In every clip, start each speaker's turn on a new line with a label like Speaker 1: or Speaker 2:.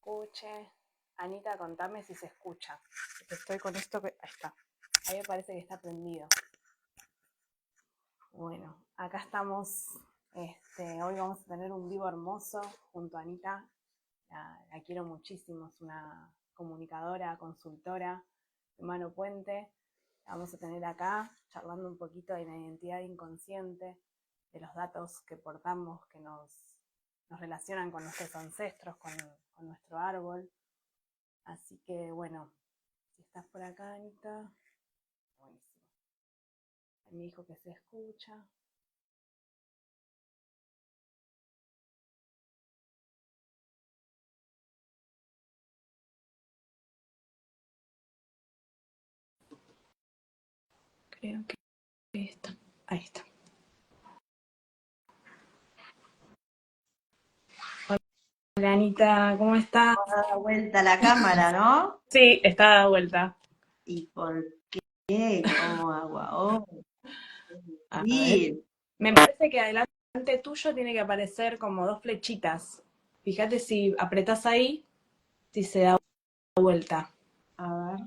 Speaker 1: escuche. Anita, contame si se escucha. Estoy con esto que... Ahí está. Ahí me parece que está prendido. Bueno, acá estamos. Hoy vamos a tener un vivo hermoso junto a Anita. La quiero muchísimo. Es una comunicadora, consultora de Humano Puente. La vamos a tener acá charlando un poquito de la identidad inconsciente, de los datos que portamos, que nos relacionan con nuestros ancestros, con nuestro árbol. Así que bueno, si estás por acá, Anita, buenísimo. Me dijo que se escucha. Creo que ahí está. Ahí está. Hola, Anita, ¿cómo estás?
Speaker 2: Da vuelta la cámara, ¿no?
Speaker 1: Sí, está dada vuelta.
Speaker 2: ¿Y por qué? ¿Cómo hago ahora?
Speaker 1: A ver.
Speaker 2: Sí.
Speaker 1: Me parece que adelante tuyo tiene que aparecer como dos flechitas. Fíjate si apretás ahí, si se da vuelta.
Speaker 2: A ver.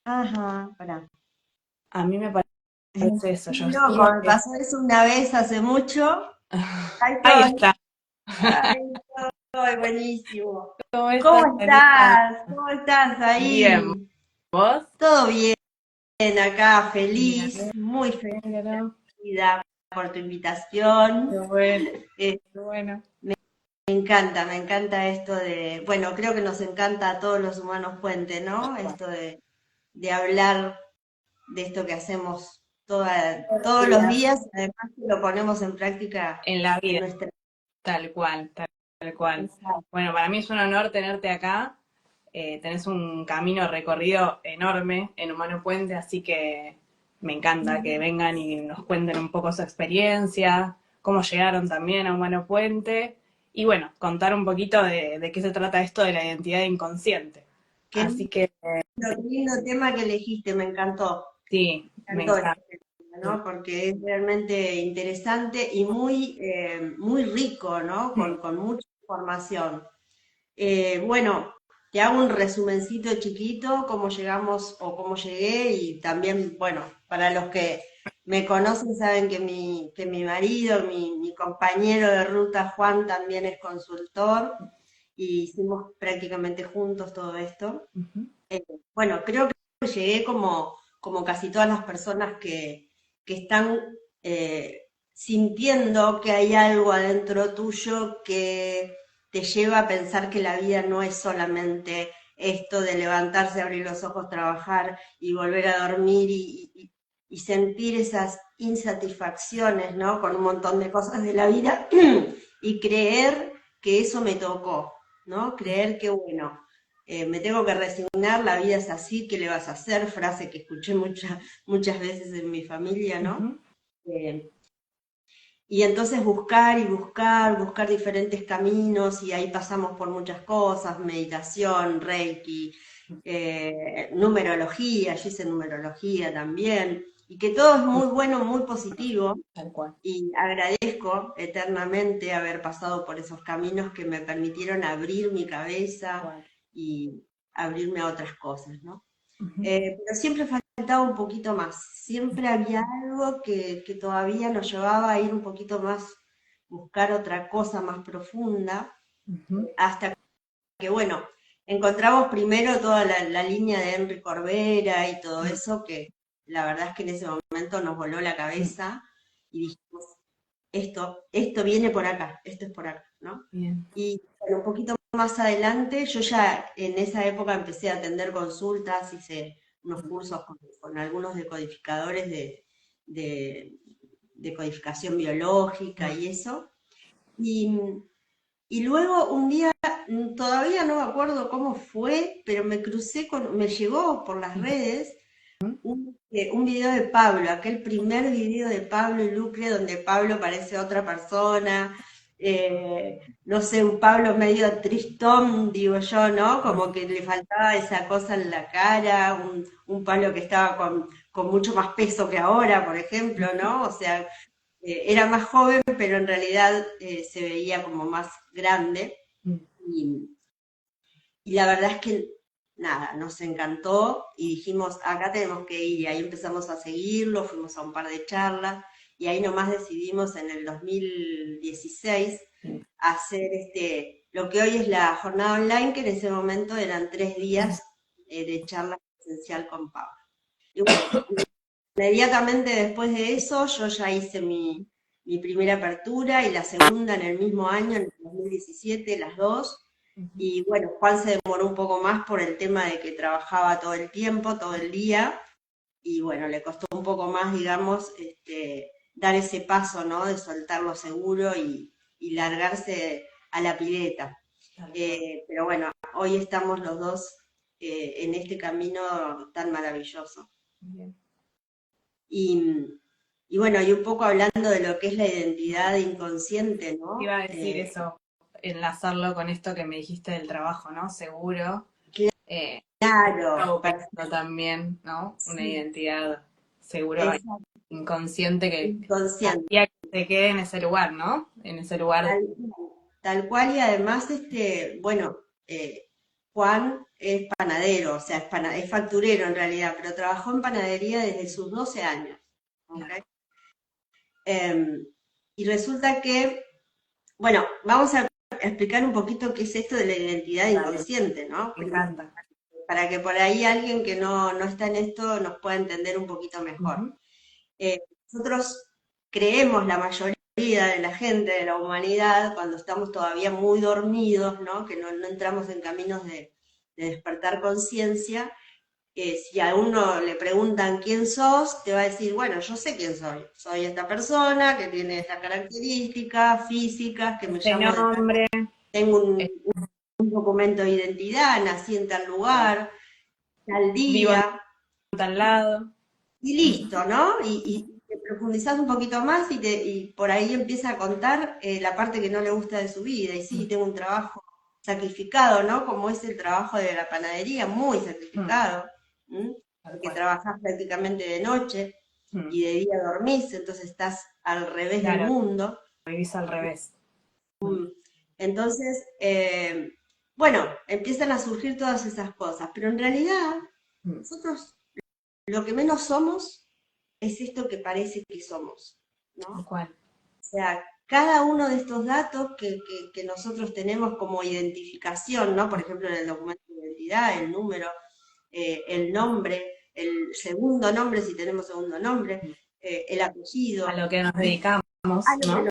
Speaker 2: Ajá, pará.
Speaker 1: A mí me parece eso.
Speaker 2: Qué
Speaker 1: Yo
Speaker 2: loco,
Speaker 1: estimo
Speaker 2: me
Speaker 1: que...
Speaker 2: pasó eso una vez hace mucho. Ahí
Speaker 1: Ahí
Speaker 2: estoy.
Speaker 1: está.
Speaker 2: Ahí estoy, buenísimo.
Speaker 1: ¿Cómo
Speaker 2: ¿Cómo
Speaker 1: estás, Anita?
Speaker 2: estás? ¿Cómo estás
Speaker 1: Bien.
Speaker 2: ahí?
Speaker 1: ¿Vos?
Speaker 2: Todo bien acá,
Speaker 1: Mira,
Speaker 2: feliz, muy feliz
Speaker 1: negro.
Speaker 2: por tu
Speaker 1: Qué
Speaker 2: invitación.
Speaker 1: bueno,
Speaker 2: Eh,
Speaker 1: qué bueno.
Speaker 2: me encanta esto de, bueno, creo que nos encanta a todos los humanos puente, ¿no? Esto de hablar de esto que hacemos todos los
Speaker 1: Días
Speaker 2: días, además que lo ponemos en práctica
Speaker 1: en la
Speaker 2: en
Speaker 1: vida,
Speaker 2: nuestra
Speaker 1: tal cual, tal cual.
Speaker 2: vida.
Speaker 1: Bueno, para mí es un honor tenerte acá. Tenés un camino recorrido enorme en Humano Puente, así que me encanta que vengan y nos cuenten un poco su experiencia, cómo llegaron también a Humano Puente y bueno, contar un poquito de qué se trata esto de la identidad inconsciente.
Speaker 2: Qué
Speaker 1: Así que
Speaker 2: lindo tema que elegiste,
Speaker 1: sí,
Speaker 2: me
Speaker 1: me
Speaker 2: encantó
Speaker 1: encanta.
Speaker 2: este tema, ¿no? Porque es realmente interesante y muy, muy rico, ¿no? Con mucha información. Bueno, te hago un resumencito chiquito, cómo llegamos o cómo llegué y también, bueno, para los que me conocen saben que mi marido, mi compañero de ruta Juan también es consultor y hicimos prácticamente juntos todo esto.
Speaker 1: Ujú.
Speaker 2: Bueno, creo que llegué como casi todas las personas que están sintiendo que hay algo adentro tuyo que te lleva a pensar que la vida no es solamente esto de levantarse, abrir los ojos, trabajar y volver a dormir y sentir esas insatisfacciones, ¿no? Con un montón de cosas de la vida y creer que eso me tocó, ¿no? Creer que, bueno, me tengo que resignar, la vida es así, ¿qué le vas a hacer? Frase que escuché muchas veces en mi familia, ¿no?
Speaker 1: Ujú.
Speaker 2: Eh, y entonces buscar y buscar diferentes caminos y ahí pasamos por muchas cosas, meditación, reiki, numerología, yo hice numerología también, y que todo es muy bueno, muy positivo,
Speaker 1: Tal cual.
Speaker 2: y agradezco eternamente haber pasado por esos caminos que me permitieron abrir mi cabeza
Speaker 1: Igual.
Speaker 2: y abrirme a otras cosas, ¿no?
Speaker 1: Ujú.
Speaker 2: Pero siempre faltaba un poquito más, siempre había algo que todavía nos llevaba a ir un poquito más, buscar otra cosa más profunda,
Speaker 1: Ujú.
Speaker 2: hasta que, bueno, encontramos primero toda la línea de Henry Corbera y todo eso, que la verdad es que en ese momento nos voló la cabeza y dijimos, esto viene por acá, esto es por acá, ¿no?
Speaker 1: Bien.
Speaker 2: Y bueno, un poquito más adelante, yo ya en esa época empecé a atender consultas, hice unos cursos con algunos decodificadores de, de codificación biológica y eso. Y, y luego un día, todavía no me acuerdo cómo fue, pero me llegó por las redes un video de Pablo, aquel primer video de Pablo y Lucre, donde Pablo parece otra persona, no sé, un Pablo medio tristón, digo yo, ¿no? Como que le faltaba esa cosa en la cara, un Pablo que estaba con mucho más peso que ahora, por ejemplo, ¿no? O sea, era más joven, pero en realidad se veía como más grande. y la verdad es que nada, nos encantó y dijimos, acá tenemos que ir, y ahí empezamos a seguirlo, fuimos a un par de charlas, y ahí nomás decidimos en el 2016 hacer lo que hoy es la jornada online, que en ese momento eran 3 días de charla presencial con Pablo. Y bueno, inmediatamente después de eso, yo ya hice mi primera apertura y la segunda en el mismo año, en el 2017, las dos. Y bueno, Juan se demoró un poco más por el tema de que trabajaba todo el tiempo, todo el día, y bueno, le costó un poco más, digamos, dar ese paso, ¿no? De soltarlo seguro y largarse a la pileta. Pero bueno, hoy estamos los dos en este camino tan maravilloso.
Speaker 3: Bien.
Speaker 2: Y bueno, y un poco hablando de lo que es la identidad inconsciente, ¿no?
Speaker 3: Iba a decir eso, enlazarlo con esto que me dijiste del trabajo, ¿no? Seguro.
Speaker 2: Claro,
Speaker 3: Buscando también, ¿no? Una
Speaker 2: sí,
Speaker 3: identidad seguro
Speaker 2: exacto,
Speaker 3: inconsciente que
Speaker 2: inconsciente.
Speaker 3: hacía que se quede en ese lugar, ¿no? En ese lugar.
Speaker 2: Tal cual, y además, bueno, Juan es panadero, o sea, es facturero en realidad, pero trabajó en panadería desde sus 12 años. ¿Ok?
Speaker 3: Claro.
Speaker 2: Y resulta que, bueno, vamos a explicar un poquito qué es esto de la identidad inconsciente, ¿no?
Speaker 3: Me encanta.
Speaker 2: Para que por ahí alguien que no está en esto nos pueda entender un poquito mejor. Nosotros creemos, la mayoría de la gente, de la humanidad, cuando estamos todavía muy dormidos, ¿no? Que no entramos en caminos de despertar conciencia, si a uno le preguntan quién sos, te va a decir, bueno, yo sé quién soy. Soy esta persona que tiene estas características físicas, que me
Speaker 3: Este
Speaker 2: llamo de tal,
Speaker 3: nombre,
Speaker 2: tengo un documento de identidad, nací en tal lugar, tal
Speaker 3: vivo en
Speaker 2: día,
Speaker 3: tal lado.
Speaker 2: y listo, ¿no? Y te profundizás un poquito más y por ahí empieza a contar la parte que no le gusta de su vida. Y sí, tengo un trabajo sacrificado, ¿no? Como es el trabajo de la panadería, muy sacrificado, porque trabajás prácticamente de noche y de día dormís, entonces estás al revés del
Speaker 3: Claro,
Speaker 2: mundo.
Speaker 3: vivís al revés.
Speaker 2: Entonces, bueno, empiezan a surgir todas esas cosas, pero en realidad nosotros lo que menos somos es esto que parece que somos, ¿no?
Speaker 3: ¿Cuál?
Speaker 2: O sea, cada uno de estos datos que nosotros tenemos como identificación, ¿no? Por ejemplo, en el documento de identidad, el número, el nombre, el segundo nombre, si tenemos segundo nombre, el apellido,
Speaker 3: A lo que nos dedicamos,
Speaker 2: a lo que
Speaker 3: ¿no?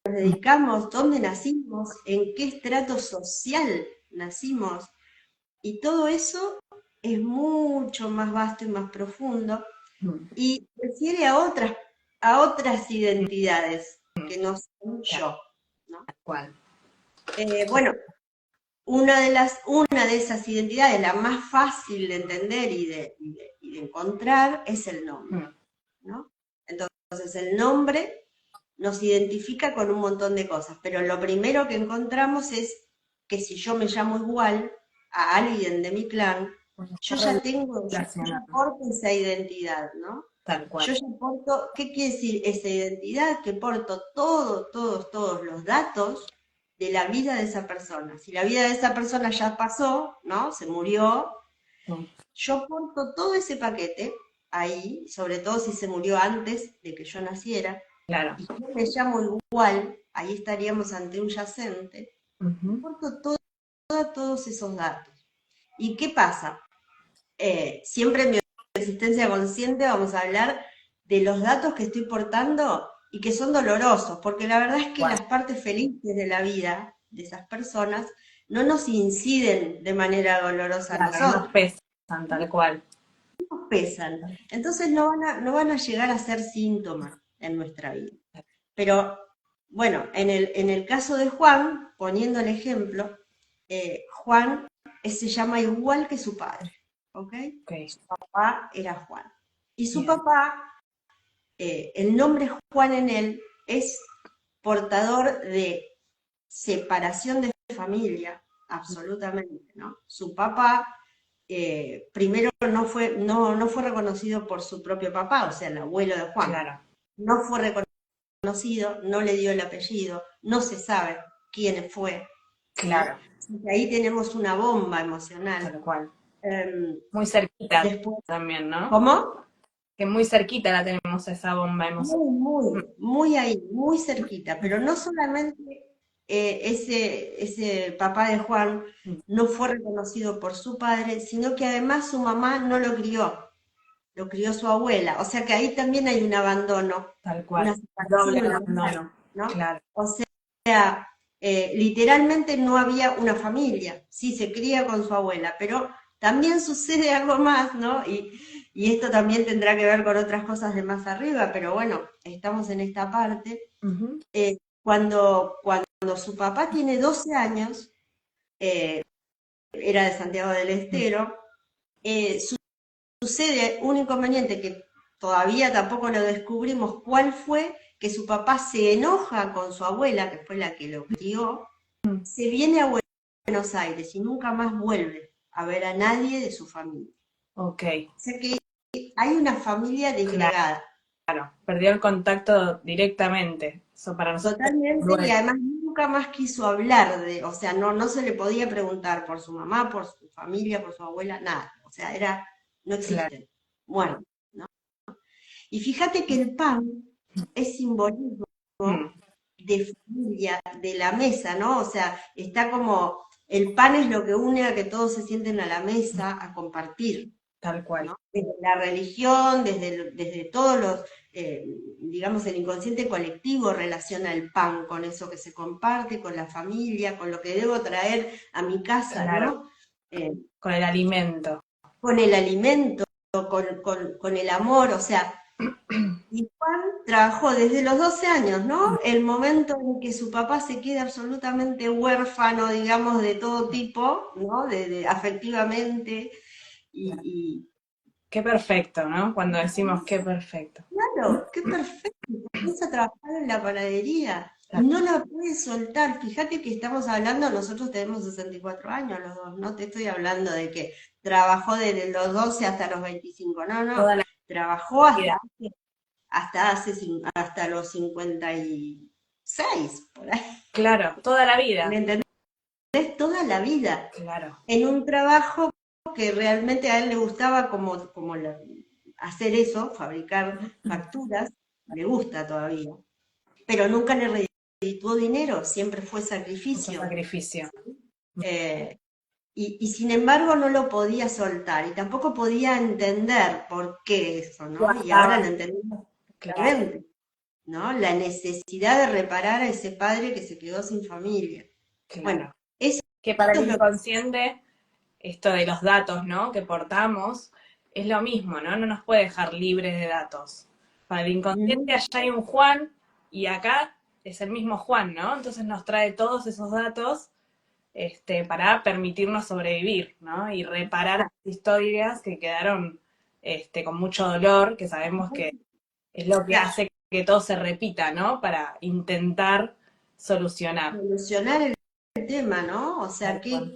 Speaker 2: nos dedicamos, dónde nacimos, en qué estrato social nacimos, y todo eso es mucho más vasto y más profundo y refiere a otras identidades que no son yo, ¿no?
Speaker 3: ¿Cuál?
Speaker 2: Bueno, una de esas identidades, la más fácil de entender y de encontrar, es el nombre, ¿no? Entonces, el nombre nos identifica con un montón de cosas, pero lo primero que encontramos es que si yo me llamo igual a alguien de mi clan, yo ya porto esa identidad, ¿no?
Speaker 3: Tal cual.
Speaker 2: Yo ya porto, ¿qué quiere decir esa identidad? Que porto todos los datos de la vida de esa persona. Si la vida de esa persona ya pasó, ¿no? Se murió, yo porto todo ese paquete ahí, sobre todo si se murió antes de que yo naciera,
Speaker 3: Claro.
Speaker 2: y yo me llamo igual, ahí estaríamos ante un yacente, porto todos esos datos. ¿Y qué pasa? Siempre en mi existencia consciente vamos a hablar de los datos que estoy portando y que son dolorosos, porque la verdad es que las partes felices de la vida de esas personas no nos inciden de manera dolorosa a
Speaker 3: Claro, no
Speaker 2: nosotros.
Speaker 3: nos pesan tal cual.
Speaker 2: Nos pesan. Entonces no van a llegar a ser síntomas en nuestra vida. Pero bueno, en el caso de Juan, poniendo el ejemplo, Juan se llama igual que su padre. ¿Okay? Su papá era Juan. Y su papá, el nombre Juan en él es portador de separación de familia, absolutamente, ¿no? Su papá primero no fue reconocido por su propio papá, o sea, el abuelo de Juan.
Speaker 3: Claro.
Speaker 2: No fue reconocido, no le dio el apellido, no se sabe quién fue.
Speaker 3: Claro.
Speaker 2: Ahí tenemos una bomba emocional.
Speaker 3: Tal cual.
Speaker 2: Em,
Speaker 3: Muy cerquita
Speaker 2: Después,
Speaker 3: también, ¿no?
Speaker 2: ¿cómo?
Speaker 3: Que muy cerquita la tenemos esa bomba emocional.
Speaker 2: Muy ahí, muy cerquita, pero no solamente ese papá de Juan no fue reconocido por su padre, sino que además su mamá no lo crió su abuela, o sea que ahí también hay un abandono,
Speaker 3: Tal
Speaker 2: una
Speaker 3: cual. Doble
Speaker 2: separación,
Speaker 3: abandono.
Speaker 2: ¿no?
Speaker 3: Claro.
Speaker 2: O sea, literalmente no había una familia, sí se cría con su abuela, pero también sucede algo más, ¿no? Y esto también tendrá que ver con otras cosas de más arriba, pero bueno, estamos en esta parte.
Speaker 3: Ujú.
Speaker 2: Cuando su papá tiene 12 años, era de Santiago del Estero, sucede un inconveniente que todavía tampoco lo descubrimos cuál fue, que su papá se enoja con su abuela, que fue la que lo crió, se viene a Buenos Aires y nunca más vuelve a ver a nadie de su familia.
Speaker 3: Ok,
Speaker 2: O sea que hay una familia
Speaker 3: claro.
Speaker 2: desgregada.
Speaker 3: Perdió el contacto directamente. Eso para nosotros es
Speaker 2: Totalmente, y
Speaker 3: cruel.
Speaker 2: además nunca más quiso hablar o sea, no se le podía preguntar por su mamá, por su familia, por su abuela, nada. O sea, no
Speaker 3: Claro.
Speaker 2: existen. Bueno, ¿no? Y fíjate que el pan es simbolismo
Speaker 3: Mm,
Speaker 2: de familia, de la mesa, ¿no? O sea, está como, el pan es lo que une a que todos se sienten a la mesa a compartir,
Speaker 3: tal cual.
Speaker 2: ¿no? Desde la religión, desde todos eh, digamos, el inconsciente colectivo relaciona el pan con eso que se comparte, con la familia, con lo que debo traer a mi casa,
Speaker 3: Claro.
Speaker 2: ¿no? Eh,
Speaker 3: Con el alimento.
Speaker 2: con el alimento, con el amor, o sea, y Juan trabajó desde los 12 años, ¿no? El momento en que su papá se queda absolutamente huérfano, digamos, de todo tipo, ¿no? Afectivamente, y
Speaker 3: Qué perfecto, ¿no? Cuando decimos qué perfecto.
Speaker 2: claro, qué perfecto, comienza a trabajar en la panadería y no la puede soltar. Fíjate que estamos hablando, nosotros tenemos 64 años los dos, no te estoy hablando de que trabajó desde los 12 hasta los 25, no, no,
Speaker 3: Toda la
Speaker 2: trabajó
Speaker 3: vida.
Speaker 2: hasta los 56, por ahí,
Speaker 3: Claro, toda la
Speaker 2: ¿me
Speaker 3: vida.
Speaker 2: entendés? Toda la vida,
Speaker 3: Claro.
Speaker 2: en un trabajo que realmente a él le gustaba hacer eso, fabricar facturas, le gusta todavía, pero nunca le redituó dinero, siempre fue
Speaker 3: Mucho
Speaker 2: sacrificio.
Speaker 3: sacrificio.
Speaker 2: Eh, y sin embargo no lo podía soltar y tampoco podía entender por qué eso, ¿no? Y ahora lo
Speaker 3: Guardaba.
Speaker 2: entendemos
Speaker 3: Claro,
Speaker 2: perfectamente, ¿no? La necesidad de reparar a ese padre que se quedó sin familia. Bueno,
Speaker 3: claro.
Speaker 2: eso
Speaker 3: Que para
Speaker 2: es
Speaker 3: el
Speaker 2: lo que...
Speaker 3: inconsciente, esto de los datos, ¿no? Que portamos, es lo mismo, ¿no? No nos puede dejar libres de datos. Para el inconsciente
Speaker 2: Ujú.
Speaker 3: allá hay un Juan y acá es el mismo Juan, ¿no? Entonces nos trae todos esos datos para permitirnos sobrevivir, ¿no? Y reparar historias que quedaron con mucho dolor, que sabemos que es lo que
Speaker 2: Claro,
Speaker 3: hace que todo se repita, ¿no? Para intentar solucionar.
Speaker 2: solucionar el tema, ¿no? O sea,
Speaker 3: Tal cual.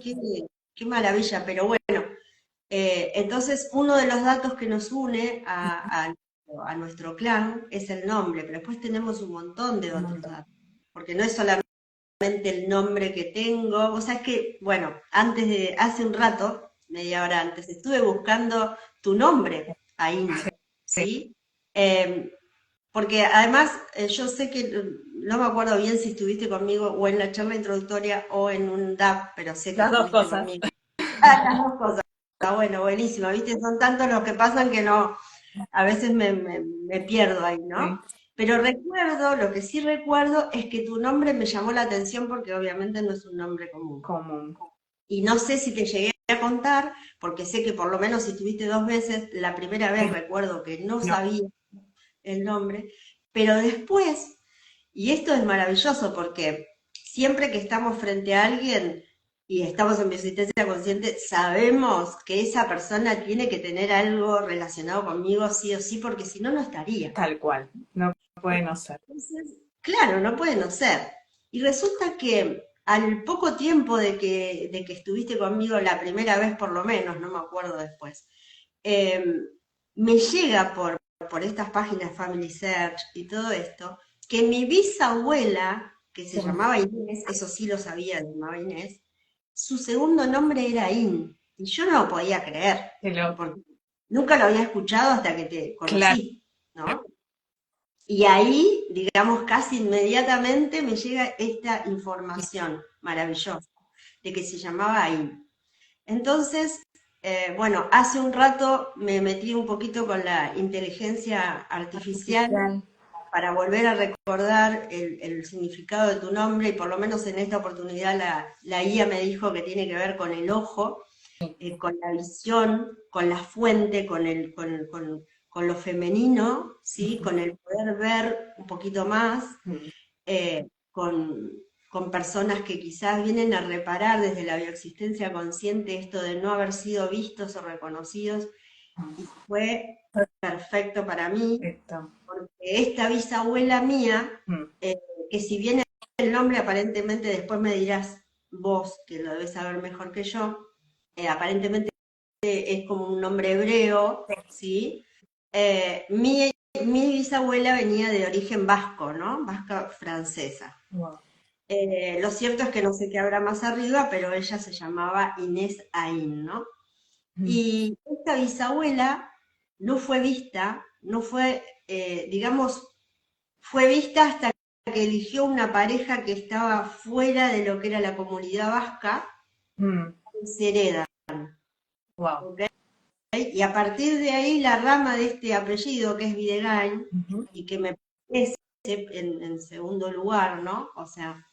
Speaker 2: qué maravilla, pero bueno, entonces uno de los datos que nos une a nuestro clan es el nombre, pero después tenemos un montón de
Speaker 3: Un
Speaker 2: otros
Speaker 3: montón.
Speaker 2: datos, porque no es solamente el nombre que tengo, o sea, es que, bueno, hace un rato, media hora antes, estuve buscando tu nombre ahí,
Speaker 3: Sí.
Speaker 2: ¿sí? Eh, Porque además yo sé que no me acuerdo bien si estuviste conmigo o en la charla introductoria o en un DAP, pero sé que
Speaker 3: Las dos
Speaker 2: estuviste
Speaker 3: cosas.
Speaker 2: conmigo. Ah, las dos cosas. Está bueno, buenísimo. Viste, son tantos los que pasan que no, a veces me pierdo ahí,
Speaker 3: Sí.
Speaker 2: ¿no? Pero recuerdo, lo que sí recuerdo es que tu nombre me llamó la atención porque obviamente no es un nombre común.
Speaker 3: Común.
Speaker 2: Y no sé si te llegué a contar, porque sé que por lo menos si estuviste 2 veces, la primera vez
Speaker 3: Sí.
Speaker 2: recuerdo que no
Speaker 3: No.
Speaker 2: sabía el nombre, pero después, y esto es maravilloso porque siempre que estamos frente a alguien y estamos en biosintesia consciente, sabemos que esa persona tiene que tener algo relacionado conmigo sí o sí, porque si no, no estaría.
Speaker 3: Tal cual. No puede no ser.
Speaker 2: Entonces, claro, no puede no ser. Y resulta que al poco tiempo de que estuviste conmigo la primera vez, por lo menos, no me acuerdo después, eh, me llega por estas páginas Family Search y todo esto, que mi bisabuela, que se
Speaker 3: Sí.
Speaker 2: llamaba Inés, eso sí lo sabía, se llamaba Inés, su segundo nombre era Ain. Y yo no lo podía creer,
Speaker 3: Qué loco.
Speaker 2: porque nunca lo había escuchado hasta que te
Speaker 3: Claro.
Speaker 2: conocí, ¿no? Y ahí, digamos, casi inmediatamente me llega esta información maravillosa de que se llamaba Ain. Entonces, bueno, hace un rato me metí un poquito con la inteligencia artificial para volver a recordar el significado de tu nombre, y por lo menos en esta oportunidad la IA me dijo que tiene que ver con el ojo, con la visión, con la fuente, con lo femenino, ¿sí? Con el poder ver un poquito más, eh, con, con personas que quizás vienen a reparar desde la bioexistencia consciente esto de no haber sido vistos o reconocidos, y fue perfecto para mí,
Speaker 3: Perfecto.
Speaker 2: porque esta bisabuela mía, que si bien el nombre aparentemente, después me dirás vos, que lo debes saber mejor que yo, aparentemente es como un nombre hebreo, ¿sí? Mi bisabuela venía de origen vasco, ¿no? Vasca francesa.
Speaker 3: Wow.
Speaker 2: Lo cierto es que no sé qué habrá más arriba, pero ella se llamaba Inés Ain, ¿no? Y esta bisabuela no fue vista, no fue, digamos, fue vista hasta que eligió una pareja que estaba fuera de lo que era la comunidad vasca, se hereda.
Speaker 3: Wow.
Speaker 2: ¿Ok? Y a partir de ahí la rama de este apellido, que es Videgain, y que me parece en segundo lugar, ¿no? O sea,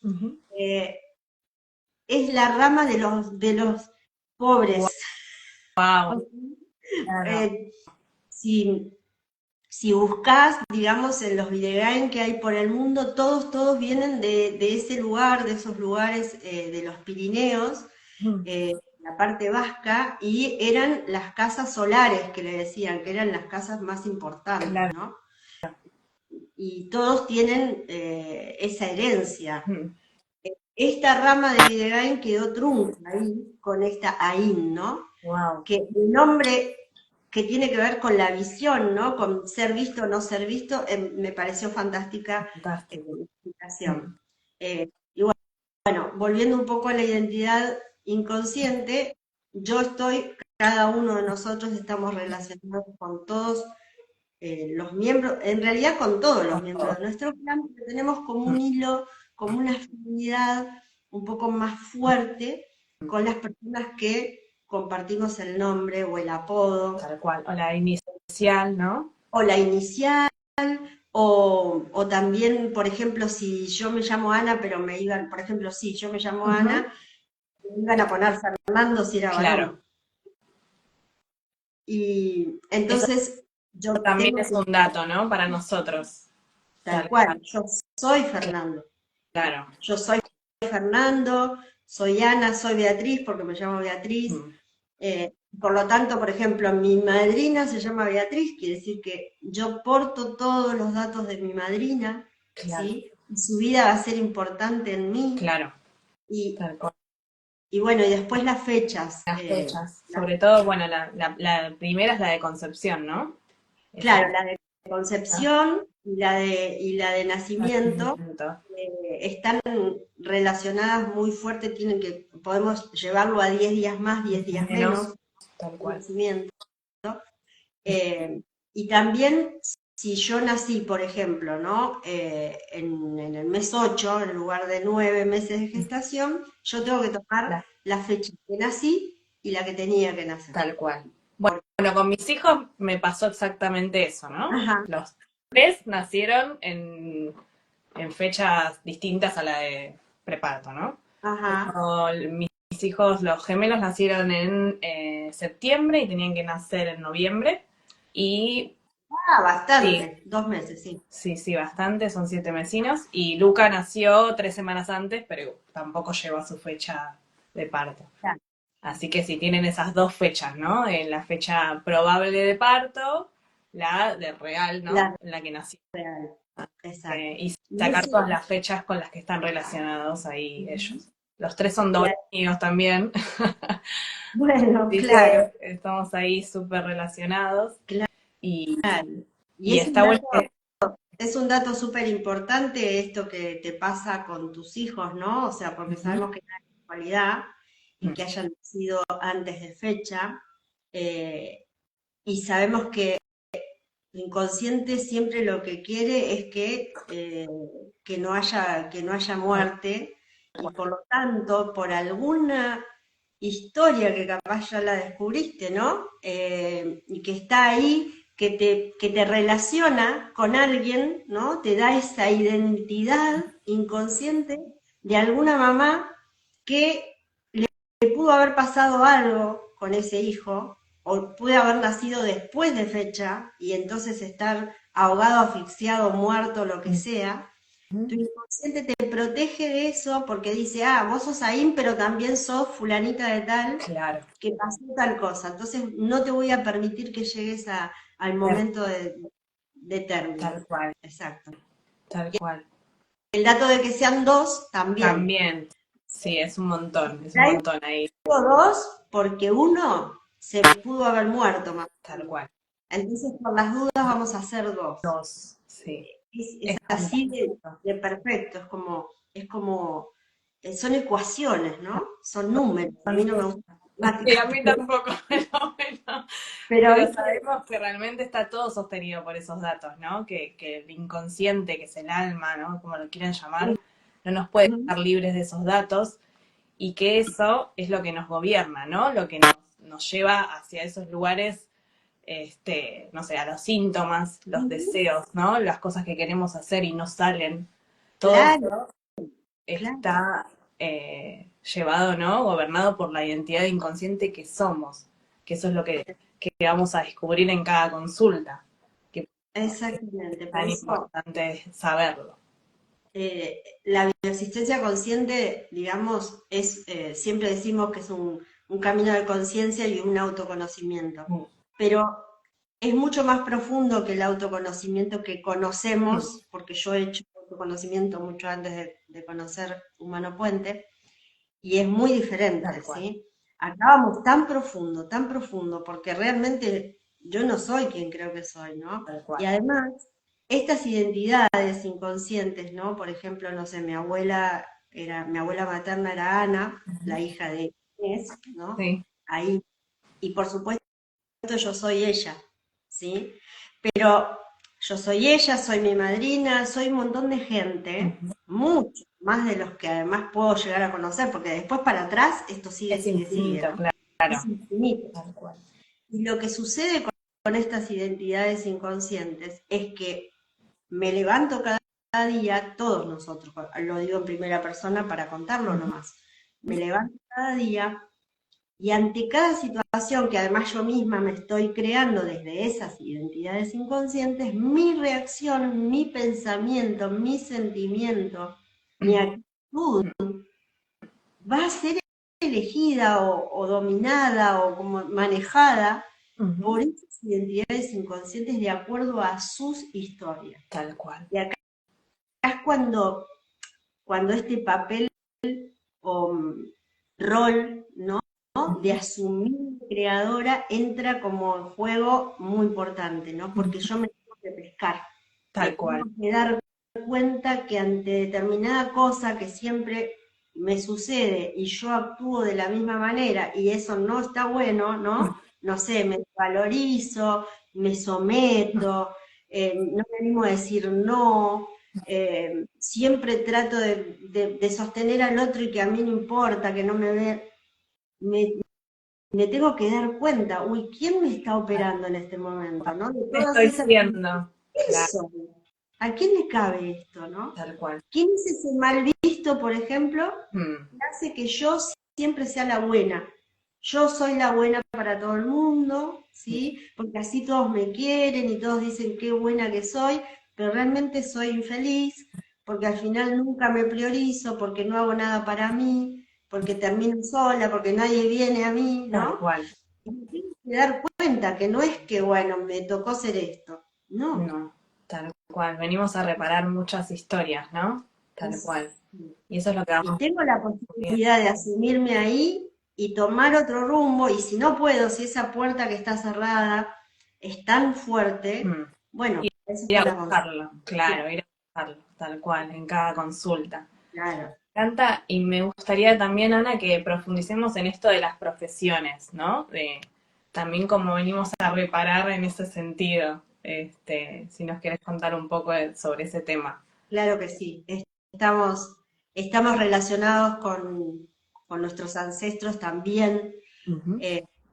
Speaker 2: es la rama de los pobres.
Speaker 3: Wow. Claro.
Speaker 2: Si, si buscas, digamos, en los Videgain que hay por el mundo, todos vienen de ese lugar, de esos lugares de los Pirineos, la parte vasca, y eran las casas solares que le decían, que eran las casas más importantes,
Speaker 3: Claro.
Speaker 2: ¿no? Y todos tienen esa herencia. Esta rama de Videgain quedó trunca ahí, con esta Ain, ¿no?
Speaker 3: Wow.
Speaker 2: Que el nombre que tiene que ver con la visión, ¿no? Con ser visto o no ser visto, me pareció fantástica la explicación. Y bueno, volviendo un poco a la identidad inconsciente, cada uno de nosotros estamos relacionados con todos los miembros, en realidad con todos los miembros de nuestro clan, pero tenemos como un hilo, como una afinidad un poco más fuerte con las personas que compartimos el nombre o el apodo.
Speaker 3: Tal cual. O la inicial, ¿no?
Speaker 2: O la inicial, o también, por ejemplo, si yo me llamo Ana, pero me iban, por ejemplo, si yo me llamo Ana, me iban a poner Fernando si era
Speaker 3: Claro.
Speaker 2: varón. Y entonces yo
Speaker 3: También
Speaker 2: tengo
Speaker 3: es
Speaker 2: que,
Speaker 3: un dato, ¿no? Para nosotros.
Speaker 2: tal cual, yo soy Fernando.
Speaker 3: Claro.
Speaker 2: Yo soy Fernando, soy Ana, soy Beatriz, porque me llamo Beatriz. Por lo tanto, por ejemplo, mi madrina se llama Beatriz, quiere decir que yo porto todos los datos de mi madrina,
Speaker 3: Claro.
Speaker 2: ¿sí? Y su vida va a ser importante en mí.
Speaker 3: Claro.
Speaker 2: Y,
Speaker 3: Tal cual.
Speaker 2: y bueno, y después las fechas.
Speaker 3: Las fechas. Sobre todo, bueno, la primera es la de concepción, ¿no?
Speaker 2: Claro, la de concepción y la de nacimiento están relacionadas muy fuerte, podemos llevarlo a 10 días más, 10 días menos,
Speaker 3: tal cual.
Speaker 2: Nacimiento. Y también, si yo nací, por ejemplo, ¿no? En el mes 8, en lugar de 9 meses de gestación, yo tengo que tomar la fecha que nací y la que tenía que nacer.
Speaker 3: Tal cual. Bueno, con mis hijos me pasó exactamente eso, ¿no?
Speaker 2: Ajá.
Speaker 3: Los tres nacieron en fechas distintas a la de preparto, ¿no?
Speaker 2: Ajá.
Speaker 3: Mis hijos, los gemelos, nacieron en septiembre y tenían que nacer en noviembre. Y
Speaker 2: bastante, 2 meses, sí.
Speaker 3: Sí, bastante, son 7 mesinos. Y Luca nació 3 semanas antes, pero tampoco llegó a su fecha de parto.
Speaker 2: Claro.
Speaker 3: Así que si tienen esas dos fechas, ¿no? En la fecha probable de parto, la de real, ¿no? En la que nació.
Speaker 2: Real. Exacto.
Speaker 3: Y sacar todas las fechas con las que están relacionados ahí ellos. Los tres son dobles míos también.
Speaker 2: Bueno,
Speaker 3: Así
Speaker 2: claro.
Speaker 3: que estamos ahí súper relacionados.
Speaker 2: Claro.
Speaker 3: Y
Speaker 2: está bueno. Es un dato súper importante esto que te pasa con tus hijos, ¿no? O sea, porque sabemos que es una casualidad. y que hayan nacido antes de fecha. Y sabemos que el inconsciente siempre lo que quiere es que no haya muerte, y por lo tanto, por alguna historia que capaz ya la descubriste, ¿no? Y que está ahí, que te relaciona con alguien, ¿no? Te da esa identidad inconsciente de alguna mamá que le pudo haber pasado algo con ese hijo, o puede haber nacido después de fecha, y entonces estar ahogado, asfixiado, muerto, lo que sea. Tu inconsciente te protege de eso porque dice, vos sos Aim, pero también sos fulanita de tal,
Speaker 3: Claro,
Speaker 2: que pasó tal cosa. Entonces no te voy a permitir que llegues al momento de término.
Speaker 3: tal cual,
Speaker 2: Exacto.
Speaker 3: tal cual.
Speaker 2: El dato de que sean dos, también.
Speaker 3: También, sí, es un montón
Speaker 2: Traigo
Speaker 3: ahí,
Speaker 2: dos porque uno se pudo haber muerto más.
Speaker 3: tal cual.
Speaker 2: Entonces, por las dudas, vamos a hacer dos.
Speaker 3: Dos, sí.
Speaker 2: Es así de perfecto, es como, son ecuaciones, ¿no? Son números. A mí no me gusta la
Speaker 3: Sí, a
Speaker 2: matemática,
Speaker 3: mí tampoco,
Speaker 2: pero
Speaker 3: pero
Speaker 2: ¿viste?
Speaker 3: sabemos que realmente está todo sostenido por esos datos, ¿no? Que el inconsciente, que es el alma, ¿no? Como lo quieran llamar, no nos puede estar libres de esos datos, y que eso es lo que nos gobierna, ¿no? Lo que nos lleva hacia esos lugares, no sé, a los síntomas, los deseos, ¿no? Las cosas que queremos hacer y no salen. Todo
Speaker 2: Claro,
Speaker 3: eso
Speaker 2: claro.
Speaker 3: está llevado, ¿no? Gobernado por la identidad inconsciente que somos, que eso es lo que vamos a descubrir en cada consulta, que
Speaker 2: Exactamente.
Speaker 3: es
Speaker 2: Por
Speaker 3: tan
Speaker 2: eso
Speaker 3: importante saberlo.
Speaker 2: la bioexistencia consciente, digamos, siempre decimos que es un camino de conciencia y un autoconocimiento. Pero es mucho más profundo que el autoconocimiento que conocemos, porque yo he hecho autoconocimiento mucho antes de conocer Humano Puente, y es muy diferente,
Speaker 3: Tal cual,
Speaker 2: ¿sí? Acá vamos tan profundo, porque realmente yo no soy quien creo que soy, ¿no?
Speaker 3: tal
Speaker 2: Y
Speaker 3: cual.
Speaker 2: además, estas identidades inconscientes, ¿no? Por ejemplo, no sé, mi abuela materna era Ana, la hija de Inés, ¿no?
Speaker 3: Sí,
Speaker 2: Ahí, y por supuesto yo soy ella, ¿sí? Pero yo soy ella, soy mi madrina, soy un montón de gente, mucho más de los que además puedo llegar a conocer, porque después para atrás esto sigue,
Speaker 3: es
Speaker 2: sigue,
Speaker 3: infinito,
Speaker 2: ¿no? Es
Speaker 3: claro,
Speaker 2: infinito.
Speaker 3: tal cual.
Speaker 2: Y lo que sucede con estas identidades inconscientes es que me levanto cada día, todos nosotros, lo digo en primera persona para contarlo nomás, me levanto cada día y ante cada situación que además yo misma me estoy creando desde esas identidades inconscientes, mi reacción, mi pensamiento, mi sentimiento, mi actitud va a ser elegida o dominada o como manejada por esas identidades inconscientes de acuerdo a sus historias.
Speaker 3: Tal cual.
Speaker 2: Y acá es cuando este papel o rol, ¿no? De asumir creadora entra como en juego muy importante, ¿no? Porque yo me tengo que pescar, me
Speaker 3: Tal
Speaker 2: tengo
Speaker 3: cual.
Speaker 2: que dar cuenta que ante determinada cosa que siempre me sucede y yo actúo de la misma manera y eso no está bueno, ¿no? No sé, me valorizo, me someto, no me animo a decir no, siempre trato de sostener al otro y que a mí no importa, que no me ve, me tengo que dar cuenta, uy, ¿quién me está operando en este momento, no? De
Speaker 3: Me
Speaker 2: todas
Speaker 3: estoy
Speaker 2: esas,
Speaker 3: siendo,
Speaker 2: ¿quién
Speaker 3: claro,
Speaker 2: soy? ¿A quién le cabe esto, no?
Speaker 3: tal cual.
Speaker 2: ¿Quién es ese mal visto, por ejemplo, que hace que yo siempre sea la buena? Yo soy la buena para todo el mundo, ¿sí? Porque así todos me quieren y todos dicen qué buena que soy, pero realmente soy infeliz, porque al final nunca me priorizo, porque no hago nada para mí, porque termino sola, porque nadie viene a mí,
Speaker 3: Tal
Speaker 2: ¿no?
Speaker 3: cual.
Speaker 2: Y me tengo que dar cuenta que no es que, bueno, me tocó ser esto, no.
Speaker 3: No, tal cual. Venimos a reparar muchas historias, ¿no? Tal
Speaker 2: Es-
Speaker 3: cual. Y eso es lo que vamos
Speaker 2: y
Speaker 3: a
Speaker 2: tengo la
Speaker 3: descubrir.
Speaker 2: posibilidad de asumirme ahí y tomar otro rumbo, y si no puedo, si esa puerta que está cerrada es tan fuerte, bueno, eso
Speaker 3: Ir
Speaker 2: está
Speaker 3: a
Speaker 2: la consulta.
Speaker 3: buscarlo, claro, ir a buscarlo, tal cual, en cada consulta.
Speaker 2: Claro.
Speaker 3: encanta y me gustaría también, Ana, que profundicemos en esto de las profesiones, ¿no? También como venimos a reparar en ese sentido. Si nos querés contar un poco sobre ese tema.
Speaker 2: Claro que sí. Estamos, estamos relacionados con nuestros ancestros también.
Speaker 3: Ujú,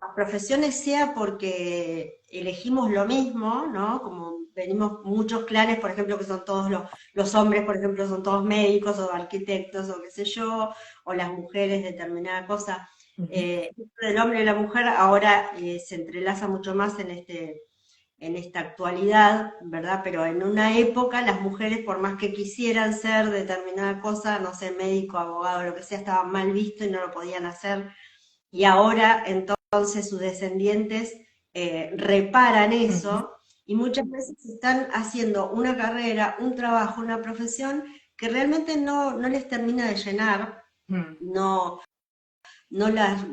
Speaker 2: Las profesiones sea porque elegimos lo mismo, ¿no? Como venimos muchos clanes, por ejemplo, que son todos los hombres, por ejemplo, son todos médicos o arquitectos o qué sé yo, o las mujeres determinada cosa.
Speaker 3: ujú,
Speaker 2: Esto del hombre y la mujer ahora se entrelaza mucho más en esta actualidad, ¿verdad? Pero en una época las mujeres, por más que quisieran ser determinada cosa, no sé, médico, abogado, lo que sea, estaban mal visto y no lo podían hacer. Y ahora entonces sus descendientes reparan
Speaker 3: ujú,
Speaker 2: eso y muchas veces están haciendo una carrera, un trabajo, una profesión que realmente no les termina de llenar,
Speaker 3: ujú.
Speaker 2: no, no las,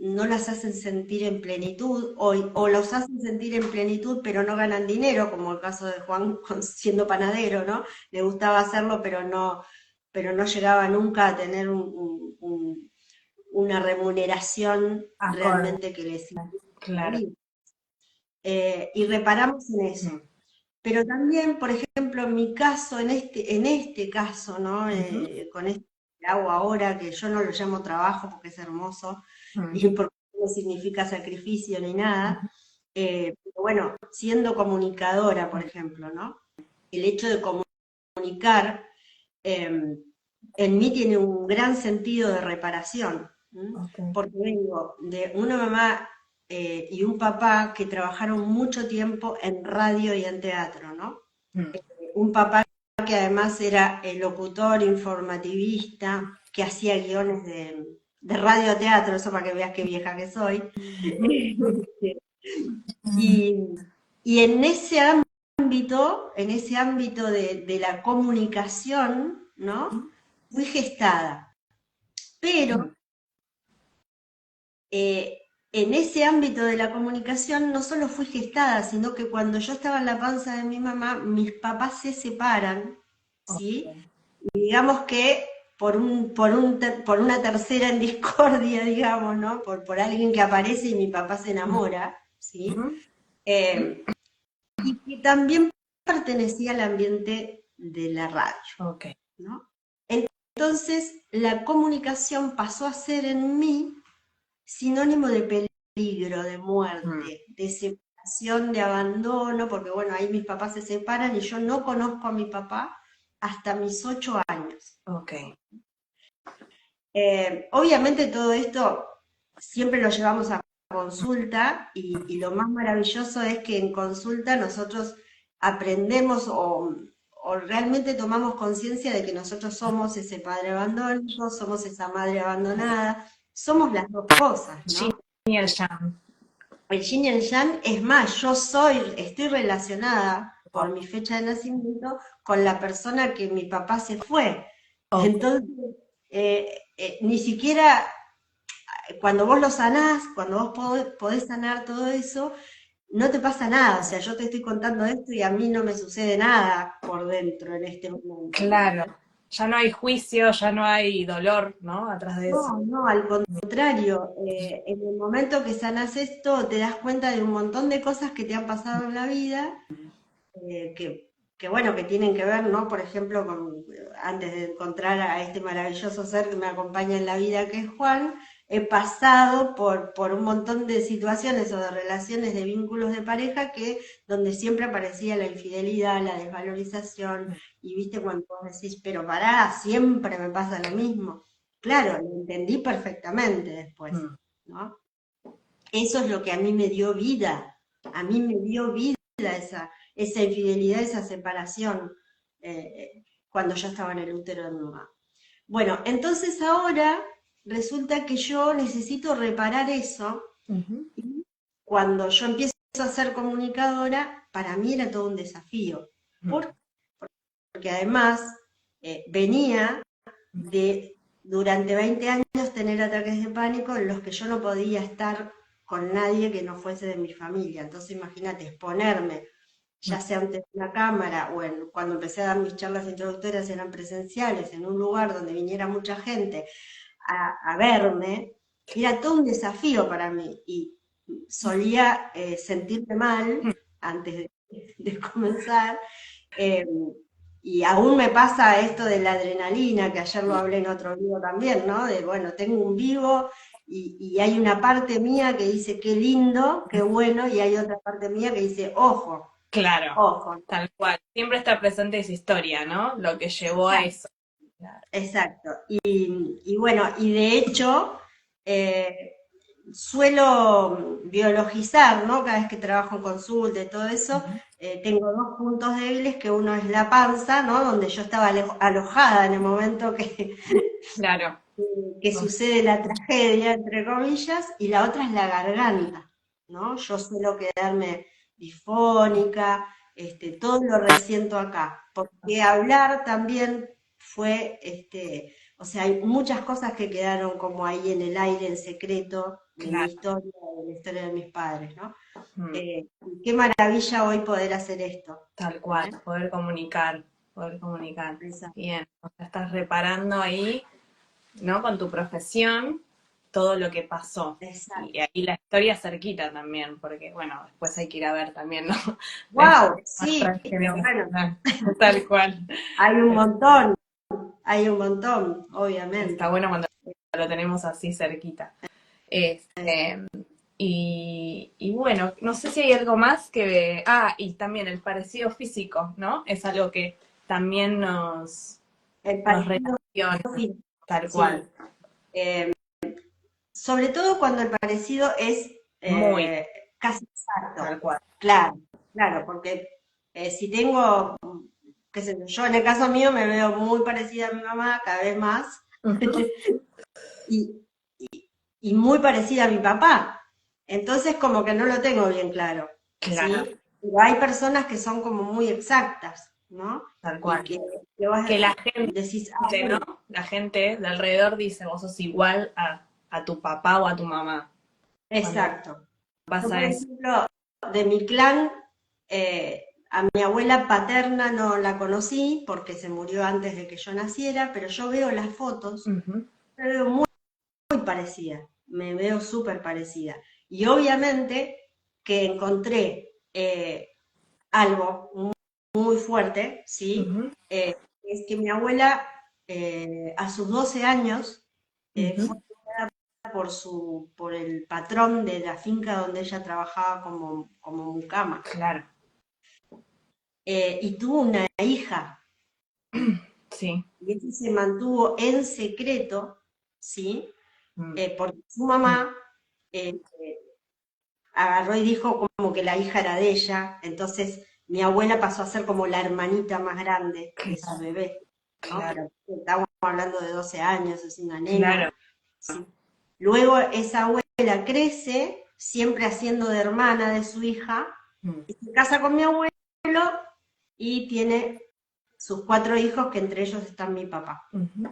Speaker 2: no las hacen sentir en plenitud o los hacen sentir en plenitud pero no ganan dinero, como el caso de Juan siendo panadero, ¿no? Le gustaba hacerlo pero no llegaba nunca a tener una remuneración
Speaker 3: Acorde,
Speaker 2: realmente que les sirva la
Speaker 3: claro.
Speaker 2: vida. Y reparamos en eso.
Speaker 3: Mm,
Speaker 2: Pero también, por ejemplo, en mi caso, en este caso, ¿no?
Speaker 3: ujú,
Speaker 2: Con esto que hago ahora, que yo no lo llamo trabajo porque es hermoso
Speaker 3: mm,
Speaker 2: y porque no significa sacrificio ni nada,
Speaker 3: ujú,
Speaker 2: pero bueno, siendo comunicadora, por
Speaker 3: mm.
Speaker 2: ejemplo, ¿no? El hecho de comunicar eh, en mí tiene un gran sentido de reparación, ¿m?
Speaker 3: Ok.
Speaker 2: Porque vengo de una mamá y un papá que trabajaron mucho tiempo en radio y en teatro, ¿no?
Speaker 3: Mm,
Speaker 2: Un papá que además era el locutor, informativista, que hacía guiones de radio-teatro, eso para que veas qué vieja que soy. Y, y en ese ámbito de la comunicación, ¿no? Fui gestada. Pero
Speaker 3: mm.
Speaker 2: eh, en ese ámbito de la comunicación no solo fui gestada, sino que cuando yo estaba en la panza de mi mamá, mis papás se separan, ¿sí?
Speaker 3: Ok.
Speaker 2: Y digamos que por una tercera en discordia, digamos, ¿no? Por alguien que aparece y mi papá se enamora, ¿sí?
Speaker 3: Ujú,
Speaker 2: Eh, y que también pertenecía al ambiente de la radio,
Speaker 3: ok.
Speaker 2: ¿no? Entonces, la comunicación pasó a ser en mí sinónimo de peligro, de
Speaker 3: Mm,
Speaker 2: muerte, de separación, de abandono, porque bueno, ahí mis papás se separan y yo no conozco a mi papá hasta mis 8 años.
Speaker 3: ok.
Speaker 2: Obviamente todo esto siempre lo llevamos a consulta y lo más maravilloso es que en consulta nosotros aprendemos o realmente tomamos conciencia de que nosotros somos ese padre abandónico, somos esa madre abandonada, somos las dos cosas,
Speaker 3: Yin
Speaker 2: ¿no?
Speaker 3: y el yang.
Speaker 2: El yin y el yang, es más, estoy relacionada por
Speaker 3: Ok.
Speaker 2: mi fecha de nacimiento con la persona que mi papá se fue.
Speaker 3: Ok.
Speaker 2: Entonces, ni siquiera cuando vos lo sanás, cuando vos podés sanar todo eso, no te pasa nada. O sea, yo te estoy contando esto y a mí no me sucede nada por dentro en este momento, ¿me
Speaker 3: Claro.
Speaker 2: entendés?
Speaker 3: Ya no hay juicio, ya no hay dolor, ¿no? Atrás de eso.
Speaker 2: No, no, al contrario, en el momento que sanas esto, te das cuenta de un montón de cosas que te han pasado en la vida, eh, que, que bueno, que tienen que ver, ¿no? Por ejemplo, antes de encontrar a este maravilloso ser que me acompaña en la vida, que es Juan, he pasado por un montón de situaciones o de relaciones, de vínculos de pareja, donde siempre aparecía la infidelidad, la desvalorización, y viste cuando vos decís, pero pará, siempre me pasa lo mismo. Claro, lo entendí perfectamente después,
Speaker 3: Mm,
Speaker 2: ¿no? Eso es lo que a mí me dio vida, a mí me dio vida esa infidelidad, esa separación, cuando yo estaba en el útero de mi mamá. Bueno, entonces ahora resulta que yo necesito reparar eso
Speaker 3: ujú,
Speaker 2: y cuando yo empiezo a ser comunicadora, para mí era todo un desafío,
Speaker 3: mm,
Speaker 2: porque además venía de durante 20 años tener ataques de pánico en los que yo no podía estar con nadie que no fuese de mi familia. Entonces imagínate exponerme ya sea ante una cámara o cuando empecé a dar mis charlas introductorias eran presenciales, en un lugar donde viniera mucha gente a verme, era todo un desafío para mí y solía sentirme mal antes de comenzar. eh, y aún me pasa esto de la adrenalina, que ayer lo hablé en otro video también, ¿no? De, bueno, tengo un vivo y hay una parte mía que dice qué lindo, qué bueno, y hay otra parte mía que dice, ojo,
Speaker 3: Claro,
Speaker 2: ojo.
Speaker 3: tal cual. Siempre está presente esa historia, ¿no? Lo que llevó a eso. Claro.
Speaker 2: Exacto. Y bueno, y de hecho, eh, suelo biologizar, ¿no? Cada vez que trabajo en consulta y todo eso, tengo dos puntos débiles, que uno es la panza, ¿no? Donde yo estaba alojada en el momento
Speaker 3: Claro.
Speaker 2: que sucede la tragedia, entre comillas, y la otra es la garganta, ¿no? Yo suelo quedarme difónica, todo lo resiento acá, porque hablar también fue, o sea, hay muchas cosas que quedaron como ahí en el aire, en secreto, de mi
Speaker 3: Claro.
Speaker 2: historia, de la historia de mis padres, ¿no?
Speaker 3: Mm.
Speaker 2: Qué maravilla hoy poder hacer esto.
Speaker 3: Tal cual, poder comunicar, poder comunicar.
Speaker 2: Exacto.
Speaker 3: Bien, o sea, estás reparando ahí, ¿no? Con tu profesión, todo lo que pasó.
Speaker 2: Exacto.
Speaker 3: Y ahí la historia cerquita también, porque bueno, después hay que ir a ver también, ¿no? La
Speaker 2: ¡Wow!
Speaker 3: historia más
Speaker 2: Sí, pero bueno,
Speaker 3: transgeneracional, tal cual.
Speaker 2: hay un montón. Hay un montón, obviamente.
Speaker 3: Está bueno cuando lo tenemos así cerquita. Este, y bueno, no sé si hay algo más que... Ah, y también el parecido físico, ¿no? Es algo que también
Speaker 2: El
Speaker 3: nos
Speaker 2: parecido
Speaker 3: relaciona,
Speaker 2: físico,
Speaker 3: tal
Speaker 2: sí.
Speaker 3: cual.
Speaker 2: Sobre todo cuando el parecido es
Speaker 3: Muy,
Speaker 2: casi exacto.
Speaker 3: tal cual.
Speaker 2: Claro, claro, porque si tengo, qué sé yo, yo en el caso mío me veo muy parecida a mi mamá, cada vez más,
Speaker 3: Ujú.
Speaker 2: y, y muy parecida a mi papá. Entonces como que no lo tengo bien claro,
Speaker 3: Claro,
Speaker 2: ¿sí? Pero hay personas que son como muy exactas, ¿no?
Speaker 3: tal
Speaker 2: Y
Speaker 3: cual.
Speaker 2: que vos
Speaker 3: Que la gente,
Speaker 2: decís, ah,
Speaker 3: ¿no?
Speaker 2: bueno,
Speaker 3: La gente de alrededor dice, vos sos igual a tu papá o a tu mamá. Cuando
Speaker 2: exacto. Yo, por
Speaker 3: pasa eso.
Speaker 2: ejemplo, de mi clan, a mi abuela paterna no la conocí porque se murió antes de que yo naciera, pero yo veo las fotos,
Speaker 3: Ujú.
Speaker 2: me veo muy parecida, me veo súper parecida. Y obviamente que encontré algo muy fuerte, ¿sí?
Speaker 3: Ujú.
Speaker 2: Es que mi abuela a sus 12 años fue
Speaker 3: Ujú.
Speaker 2: por el patrón de la finca donde ella trabajaba como mucama.
Speaker 3: Claro,
Speaker 2: Y tuvo una hija,
Speaker 3: sí.
Speaker 2: y eso se mantuvo en secreto, ¿sí?
Speaker 3: Mm.
Speaker 2: Porque su mamá eh, agarró y dijo como que la hija era de ella, entonces mi abuela pasó a ser como la hermanita más grande de su
Speaker 3: Claro,
Speaker 2: bebé, ¿no?
Speaker 3: claro,
Speaker 2: Pero estamos hablando de 12 años, es una
Speaker 3: claro.
Speaker 2: nena, ¿sí? Luego esa abuela crece, siempre haciendo de hermana de su hija,
Speaker 3: Mm.
Speaker 2: y se casa con mi abuelo y tiene sus 4 hijos, que entre ellos está mi papá.
Speaker 3: Ujú.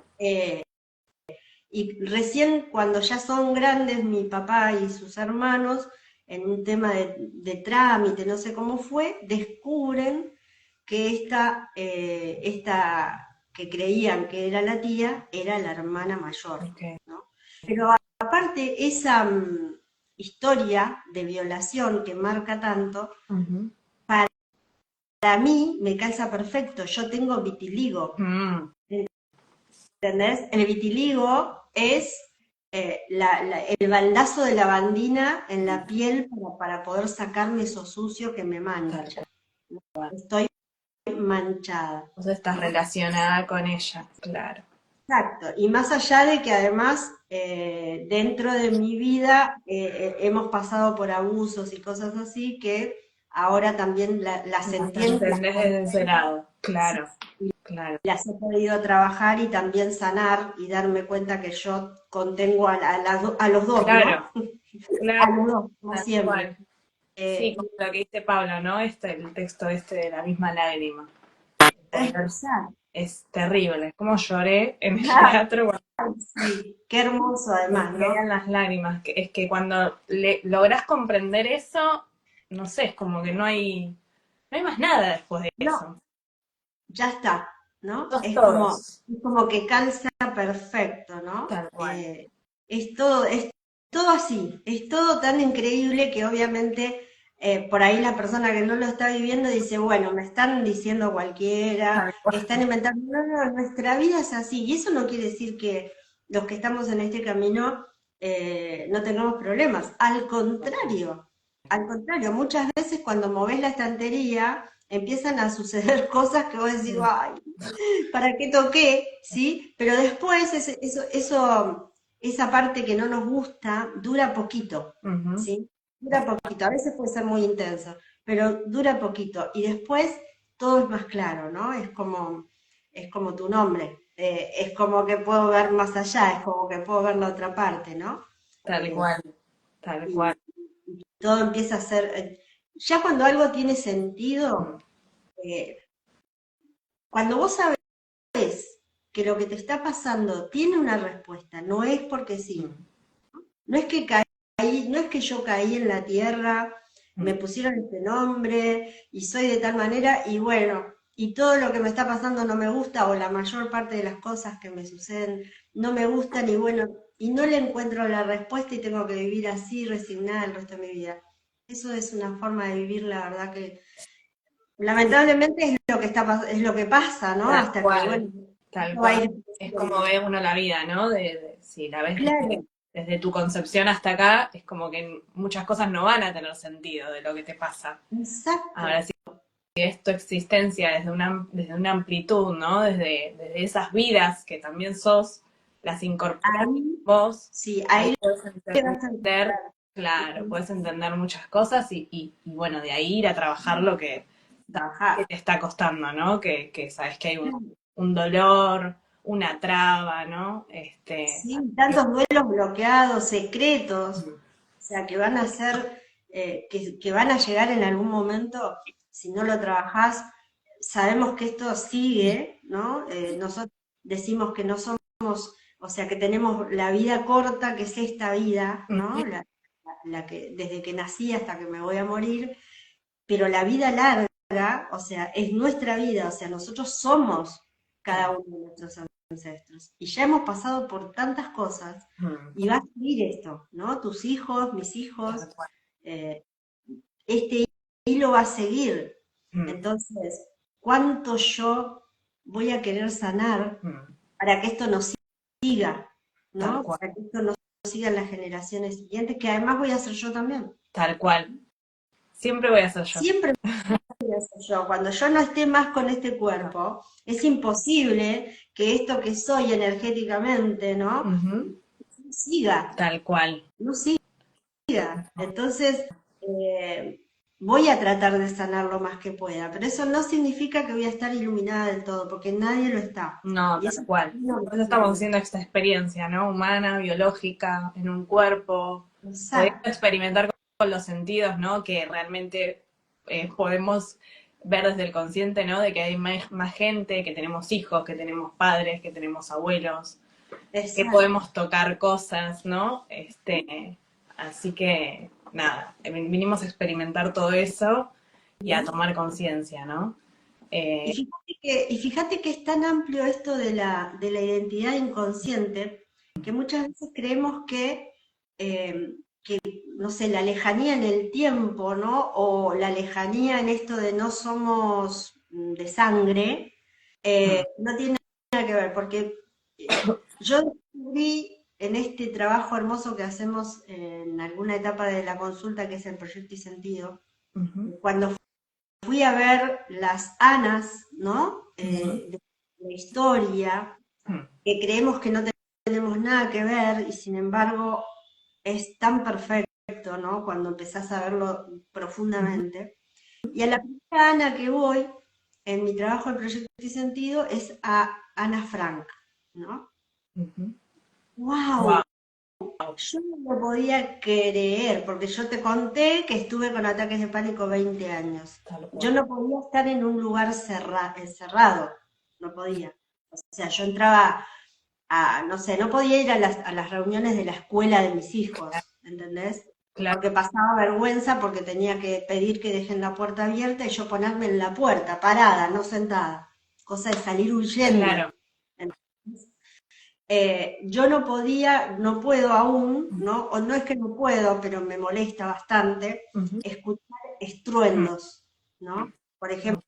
Speaker 2: Y recién cuando ya son grandes, mi papá y sus hermanos, en un tema de trámite, no sé cómo fue, descubren que esta que creían que era la tía, era la hermana mayor,
Speaker 3: Ok.
Speaker 2: ¿no? Pero aparte, esa historia de violación que marca tanto,
Speaker 3: Ujú.
Speaker 2: para mí me calza perfecto. Yo tengo vitiligo,
Speaker 3: Mm.
Speaker 2: ¿entendés? El vitiligo es el baldazo de lavandina en la piel para poder sacarme eso sucio que me
Speaker 3: Tal
Speaker 2: mancha.
Speaker 3: cual.
Speaker 2: Estoy manchada,
Speaker 3: Vos estás
Speaker 2: ¿no?
Speaker 3: relacionada con ella, claro.
Speaker 2: Exacto, y más allá de que además dentro de mi vida hemos pasado por abusos y cosas así que ahora también las
Speaker 3: Las
Speaker 2: entiendo, las
Speaker 3: entendés desde ese
Speaker 2: comprendo,
Speaker 3: lado, claro, claro.
Speaker 2: las he podido trabajar y también sanar y darme cuenta que yo contengo a los dos, ¿no?
Speaker 3: Claro, claro,
Speaker 2: A los dos, como
Speaker 3: tal
Speaker 2: siempre.
Speaker 3: cual. Sí,
Speaker 2: Eh,
Speaker 3: como lo que dice Pablo, ¿no? El texto este de la misma lágrima.
Speaker 2: exacto.
Speaker 3: Es terrible. Es como lloré en el teatro cuando
Speaker 2: Sí, qué hermoso
Speaker 3: me
Speaker 2: además, ¿no?
Speaker 3: caían las lágrimas. Es que cuando lográs comprender eso, no sé, es como que no hay no hay más nada después de
Speaker 2: No,
Speaker 3: eso.
Speaker 2: ya está, ¿no?
Speaker 3: Sos
Speaker 2: Es
Speaker 3: todos,
Speaker 2: como que calza perfecto, ¿no?
Speaker 3: tal cual.
Speaker 2: Es todo así, es todo tan increíble que obviamente por ahí la persona que no lo está viviendo dice, bueno, me están diciendo cualquiera,
Speaker 3: Tal cual.
Speaker 2: están inventando. No, no, nuestra vida es así. Y eso no quiere decir que los que estamos en este camino no tengamos problemas. Al contrario, muchas veces cuando movés la estantería empiezan a suceder cosas que vos decís,
Speaker 3: Mm,
Speaker 2: ay, ¿para qué toqué? ¿Sí? Pero después esa parte que no nos gusta dura poquito,
Speaker 3: ujú,
Speaker 2: ¿sí? Dura poquito, a veces puede ser muy intenso, pero dura poquito. Y después todo es más claro, ¿no? Es como tu nombre, es como que puedo ver más allá, es como que puedo ver la otra parte, ¿no?
Speaker 3: tal
Speaker 2: Eh,
Speaker 3: cual, tal
Speaker 2: y
Speaker 3: cual.
Speaker 2: todo empieza a ser, ya cuando algo tiene
Speaker 3: Mm,
Speaker 2: sentido, eh, cuando vos sabés que lo que te está pasando tiene una respuesta, no es porque sí.
Speaker 3: mm,
Speaker 2: No es que caí, no es que yo caí en la tierra, me
Speaker 3: mm.
Speaker 2: pusieron este nombre y soy de tal manera y bueno, y todo lo que me está pasando no me gusta o la mayor parte de las cosas que me suceden no me gustan y bueno, y no le encuentro la respuesta y tengo que vivir así, resignada el resto de mi vida. Eso es una forma de vivir, la verdad que lamentablemente es lo que es lo que pasa, ¿no?
Speaker 3: Tal
Speaker 2: Hasta que bueno,
Speaker 3: cual, tal
Speaker 2: esto va a
Speaker 3: cual.
Speaker 2: ir
Speaker 3: Es como
Speaker 2: creciendo.
Speaker 3: ve uno la vida, ¿no? Si la ves
Speaker 2: Claro,
Speaker 3: desde tu concepción hasta acá, es como que muchas cosas no van a tener sentido de lo que te pasa. Ahora,
Speaker 2: exacto.
Speaker 3: si es tu existencia desde una amplitud, ¿no? Desde esas vidas que también sos, las incorporas en
Speaker 2: Ahí,
Speaker 3: vos,
Speaker 2: sí,
Speaker 3: ahí
Speaker 2: ahí
Speaker 3: puedes
Speaker 2: te vas a
Speaker 3: entender,
Speaker 2: encontrar.
Speaker 3: claro, puedes entender muchas cosas y bueno, de ahí ir a trabajar lo que
Speaker 2: Trabajar.
Speaker 3: te está costando, ¿no? Que sabes que hay un dolor, una traba, ¿no?
Speaker 2: Sí, tantos duelos bloqueados, secretos, o sea, que van a ser, que van a llegar en algún momento, si no lo trabajás, sabemos que esto sigue, ¿no? Nosotros decimos que no somos, o sea, que tenemos la vida corta, que es esta vida, ¿no?
Speaker 3: Ujú,
Speaker 2: La que desde que nací hasta que me voy a morir, pero la vida larga, o sea, es nuestra vida, o sea, nosotros somos cada
Speaker 3: tal,
Speaker 2: uno de nuestros ancestros. Y ya hemos pasado por tantas cosas
Speaker 3: mm,
Speaker 2: y va a seguir esto, ¿no? Tus hijos, mis
Speaker 3: tal
Speaker 2: hijos,
Speaker 3: cual,
Speaker 2: eh, este hilo va a seguir.
Speaker 3: mm,
Speaker 2: Entonces, ¿cuánto yo voy a querer sanar
Speaker 3: mm,
Speaker 2: para que esto no siga,
Speaker 3: tal
Speaker 2: ¿no?
Speaker 3: cual,
Speaker 2: Para que esto no siga en las generaciones siguientes, que además voy a ser yo también.
Speaker 3: tal cual. Siempre voy a ser yo.
Speaker 2: Siempre yo, cuando yo no esté más con este cuerpo, es imposible que esto que soy energéticamente, ¿no?
Speaker 3: Ujú,
Speaker 2: Siga,
Speaker 3: tal cual.
Speaker 2: no siga. Entonces, eh, voy a tratar de sanar lo más que pueda, pero eso no significa que voy a estar iluminada del todo, porque nadie lo está.
Speaker 3: No,
Speaker 2: Y eso
Speaker 3: tal cual.
Speaker 2: no lo
Speaker 3: Por eso estamos
Speaker 2: entiendo.
Speaker 3: haciendo esta experiencia, ¿no? Humana, biológica, en un cuerpo, pudiendo
Speaker 2: Exacto,
Speaker 3: experimentar con los sentidos, ¿no? Que realmente podemos ver desde el consciente, ¿no? De que hay más gente, que tenemos hijos, que tenemos padres, que tenemos abuelos, que
Speaker 2: exacto.
Speaker 3: podemos tocar cosas, ¿no? Así que, nada, vinimos a experimentar todo eso y a tomar conciencia, ¿no? Eh,
Speaker 2: Y fíjate que es tan amplio esto de la identidad inconsciente que muchas veces creemos eh, que, no sé, la lejanía en el tiempo, ¿no? O la lejanía en esto de no somos de sangre,
Speaker 3: mm,
Speaker 2: no tiene nada que ver, porque yo descubrí en este trabajo hermoso que hacemos en alguna etapa de la consulta, que es el proyecto y sentido,
Speaker 3: ujú,
Speaker 2: cuando fui a ver las Anas, ¿no?
Speaker 3: ujú,
Speaker 2: De la historia,
Speaker 3: mm,
Speaker 2: que creemos que no tenemos nada que ver y sin embargo es tan perfecto, ¿no? Cuando empezás a verlo
Speaker 3: ujú,
Speaker 2: profundamente. Y a la primera Ana que voy en mi trabajo de proyecto y sentido es a Ana Frank, ¿no?
Speaker 3: ujú.
Speaker 2: ¡Wow!
Speaker 3: Wow,
Speaker 2: Yo no lo podía creer, porque yo te conté que estuve con ataques de pánico 20 años.
Speaker 3: tal
Speaker 2: Yo
Speaker 3: cual.
Speaker 2: no podía estar en un lugar encerrado, no podía. O sea, yo entraba no sé, no podía ir a las reuniones de la escuela de mis hijos, ¿entendés?
Speaker 3: claro,
Speaker 2: porque pasaba vergüenza porque tenía que pedir que dejen la puerta abierta y yo ponerme en la puerta, parada, no sentada, cosa de salir huyendo.
Speaker 3: claro.
Speaker 2: Yo no podía, no puedo aún, ¿no? O no es que no puedo, pero me molesta bastante
Speaker 3: Ujú,
Speaker 2: escuchar
Speaker 3: ujú,
Speaker 2: estruendos, ¿no? Por ejemplo,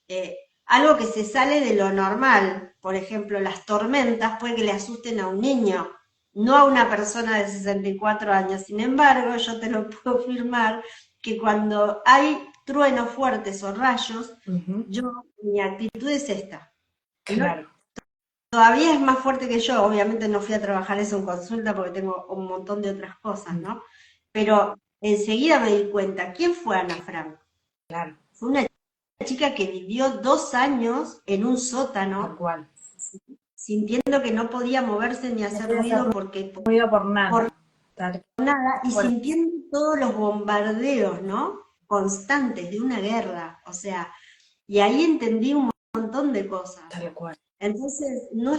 Speaker 2: eh, algo que se sale de lo normal, por ejemplo, las tormentas puede que le asusten a un niño, no a una persona de 64 años. Sin embargo, yo te lo puedo afirmar que cuando hay truenos fuertes o rayos,
Speaker 3: ujú,
Speaker 2: mi actitud es esta. No,
Speaker 3: claro,
Speaker 2: todavía es más fuerte que yo, obviamente no fui a trabajar eso en consulta porque tengo un montón de otras cosas,
Speaker 3: mm,
Speaker 2: ¿no? Pero enseguida me di cuenta, ¿quién fue Ana Frank?
Speaker 3: claro,
Speaker 2: Fue una chica que vivió 2 años en un
Speaker 3: tal
Speaker 2: sótano,
Speaker 3: cual.
Speaker 2: sintiendo que no podía moverse ni
Speaker 3: No
Speaker 2: hacer
Speaker 3: voy a hacer
Speaker 2: ruido porque
Speaker 3: ruido por
Speaker 2: por
Speaker 3: nada. Tal
Speaker 2: nada, y
Speaker 3: cual,
Speaker 2: sintiendo todos los bombardeos, ¿no? Constantes de una guerra, o sea, y ahí entendí un montón de cosas.
Speaker 3: tal cual.
Speaker 2: Entonces, no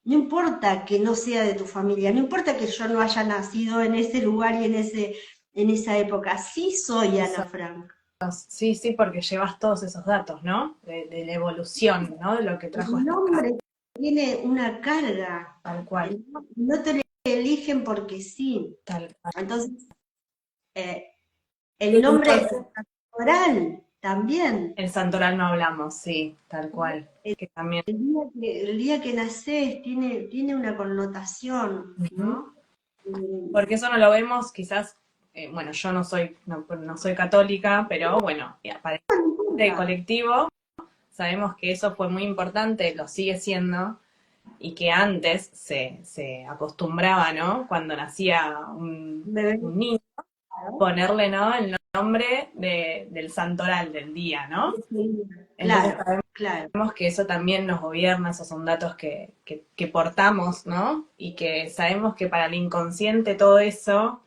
Speaker 2: importa que no sea de tu familia, no importa que yo no haya nacido en ese lugar y en esa época, sí soy Ana
Speaker 3: Eso,
Speaker 2: Frank.
Speaker 3: sí, sí, porque llevas todos esos datos, ¿no? De la evolución, ¿no? De lo que trajo
Speaker 2: El
Speaker 3: hasta acá.
Speaker 2: nombre tiene una carga,
Speaker 3: Tal cual,
Speaker 2: no te lo eligen porque sí.
Speaker 3: tal cual.
Speaker 2: Entonces, eh,
Speaker 3: Y
Speaker 2: el
Speaker 3: el
Speaker 2: nombre
Speaker 3: entonces,
Speaker 2: oral también.
Speaker 3: el santoral no hablamos, sí, tal cual. Que también.
Speaker 2: El día que naces tiene una connotación,
Speaker 3: Ujú.
Speaker 2: ¿no? Mm,
Speaker 3: Porque eso no lo vemos, quizás, bueno, yo no soy católica, pero bueno, para
Speaker 2: no
Speaker 3: el
Speaker 2: importa.
Speaker 3: colectivo sabemos que eso fue muy importante, lo sigue siendo, y que antes se acostumbraba, ¿no? Cuando nacía
Speaker 2: Bebé,
Speaker 3: un niño,
Speaker 2: claro.
Speaker 3: ponerle, ¿no? El nombre del santoral del día, ¿no? Entonces
Speaker 2: Claro, claro.
Speaker 3: sabemos que eso también nos gobierna, esos son datos que portamos, ¿no? Y que sabemos que para el inconsciente todo eso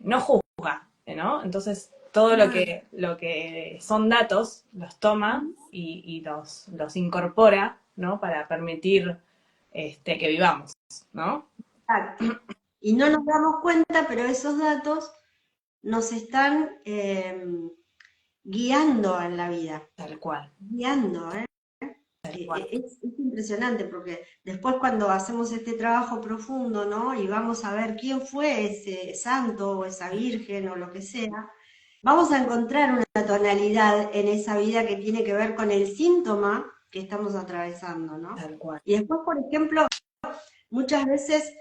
Speaker 3: no juzga, ¿no? Entonces todo
Speaker 2: No,
Speaker 3: lo que son datos los toma y los incorpora, ¿no? Para permitir que vivamos, ¿no?
Speaker 2: exacto. Y no nos damos cuenta, pero esos datos nos están guiando en la vida,
Speaker 3: Tal cual,
Speaker 2: guiando, ¿eh?
Speaker 3: tal cual.
Speaker 2: Es impresionante porque después cuando hacemos este trabajo profundo, ¿no? Y vamos a ver quién fue ese santo o esa virgen o lo que sea, vamos a encontrar una tonalidad en esa vida que tiene que ver con el síntoma que estamos atravesando, ¿no?
Speaker 3: Tal cual.
Speaker 2: Y después, por ejemplo, muchas veces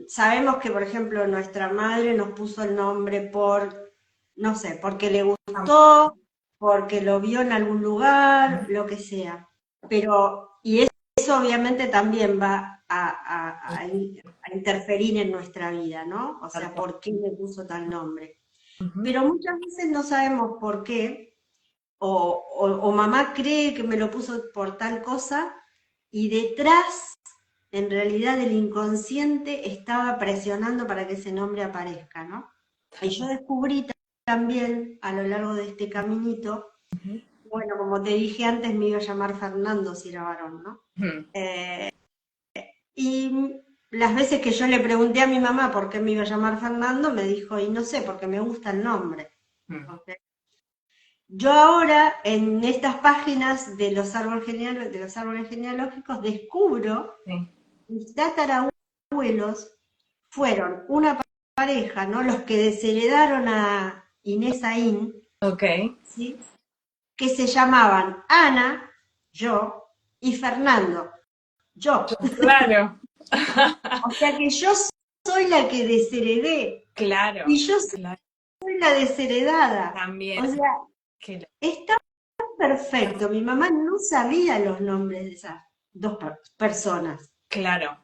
Speaker 2: sabemos que, por ejemplo, nuestra madre nos puso el nombre por, no sé, porque le gustó, porque lo vio en algún lugar, lo que sea. Pero, eso obviamente también va a interferir en nuestra vida, ¿no? O
Speaker 3: Tal
Speaker 2: sea,
Speaker 3: cual.
Speaker 2: ¿por qué le puso tal nombre?
Speaker 3: Ujú.
Speaker 2: Pero muchas veces no sabemos por qué, o mamá cree que me lo puso por tal cosa, y detrás en realidad el inconsciente estaba presionando para que ese nombre aparezca, ¿no? Y
Speaker 3: Tal
Speaker 2: yo
Speaker 3: cual.
Speaker 2: descubrí también a lo largo de este caminito,
Speaker 3: Ujú.
Speaker 2: bueno, como te dije antes, me iba a llamar Fernando si era varón, ¿no?
Speaker 3: Ujú.
Speaker 2: Y las veces que yo le pregunté a mi mamá por qué me iba a llamar Fernando, me dijo, y no sé, porque me gusta el nombre.
Speaker 3: Ujú.
Speaker 2: ¿Ok? Yo ahora, en estas páginas de los árboles genealógicos, descubro
Speaker 3: Sí.
Speaker 2: mis tatarabuelos fueron una pareja, ¿no? Los que desheredaron a Inés Aín,
Speaker 3: Ok.
Speaker 2: ¿sí? Que se llamaban Ana, yo, y Fernando, yo.
Speaker 3: Claro.
Speaker 2: O sea que yo soy la que desheredé
Speaker 3: Claro,
Speaker 2: y yo
Speaker 3: claro,
Speaker 2: soy la desheredada.
Speaker 3: también.
Speaker 2: O sea,
Speaker 3: Que
Speaker 2: está perfecto. Mi mamá no sabía los nombres de esas dos personas.
Speaker 3: claro,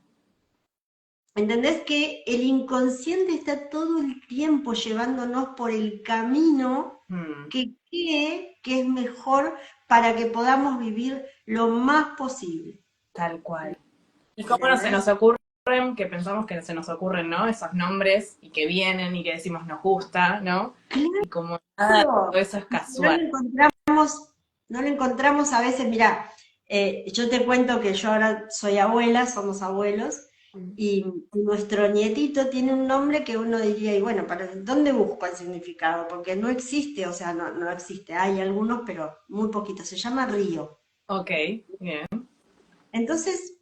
Speaker 2: ¿Entendés que el inconsciente está todo el tiempo llevándonos por el camino
Speaker 3: mm,
Speaker 2: que cree que es mejor para que podamos vivir lo más posible?
Speaker 3: tal cual. ¿Y cómo no se
Speaker 2: ¿Entendés?
Speaker 3: nos ocurren, que pensamos que se nos ocurren, ¿no? Esos nombres y que vienen y que decimos nos gusta, ¿no? Y como nada, todo
Speaker 2: Claro,
Speaker 3: eso es
Speaker 2: no lo
Speaker 3: casual.
Speaker 2: encontramos, no lo encontramos a veces, mirá, yo te cuento que yo ahora soy abuela, somos abuelos, Y nuestro nietito tiene un nombre que uno diría, y bueno, ¿para dónde busco el significado? Porque no existe, o sea, no existe, hay algunos, pero muy poquitos, se llama Río.
Speaker 3: Ok, bien.
Speaker 2: Entonces,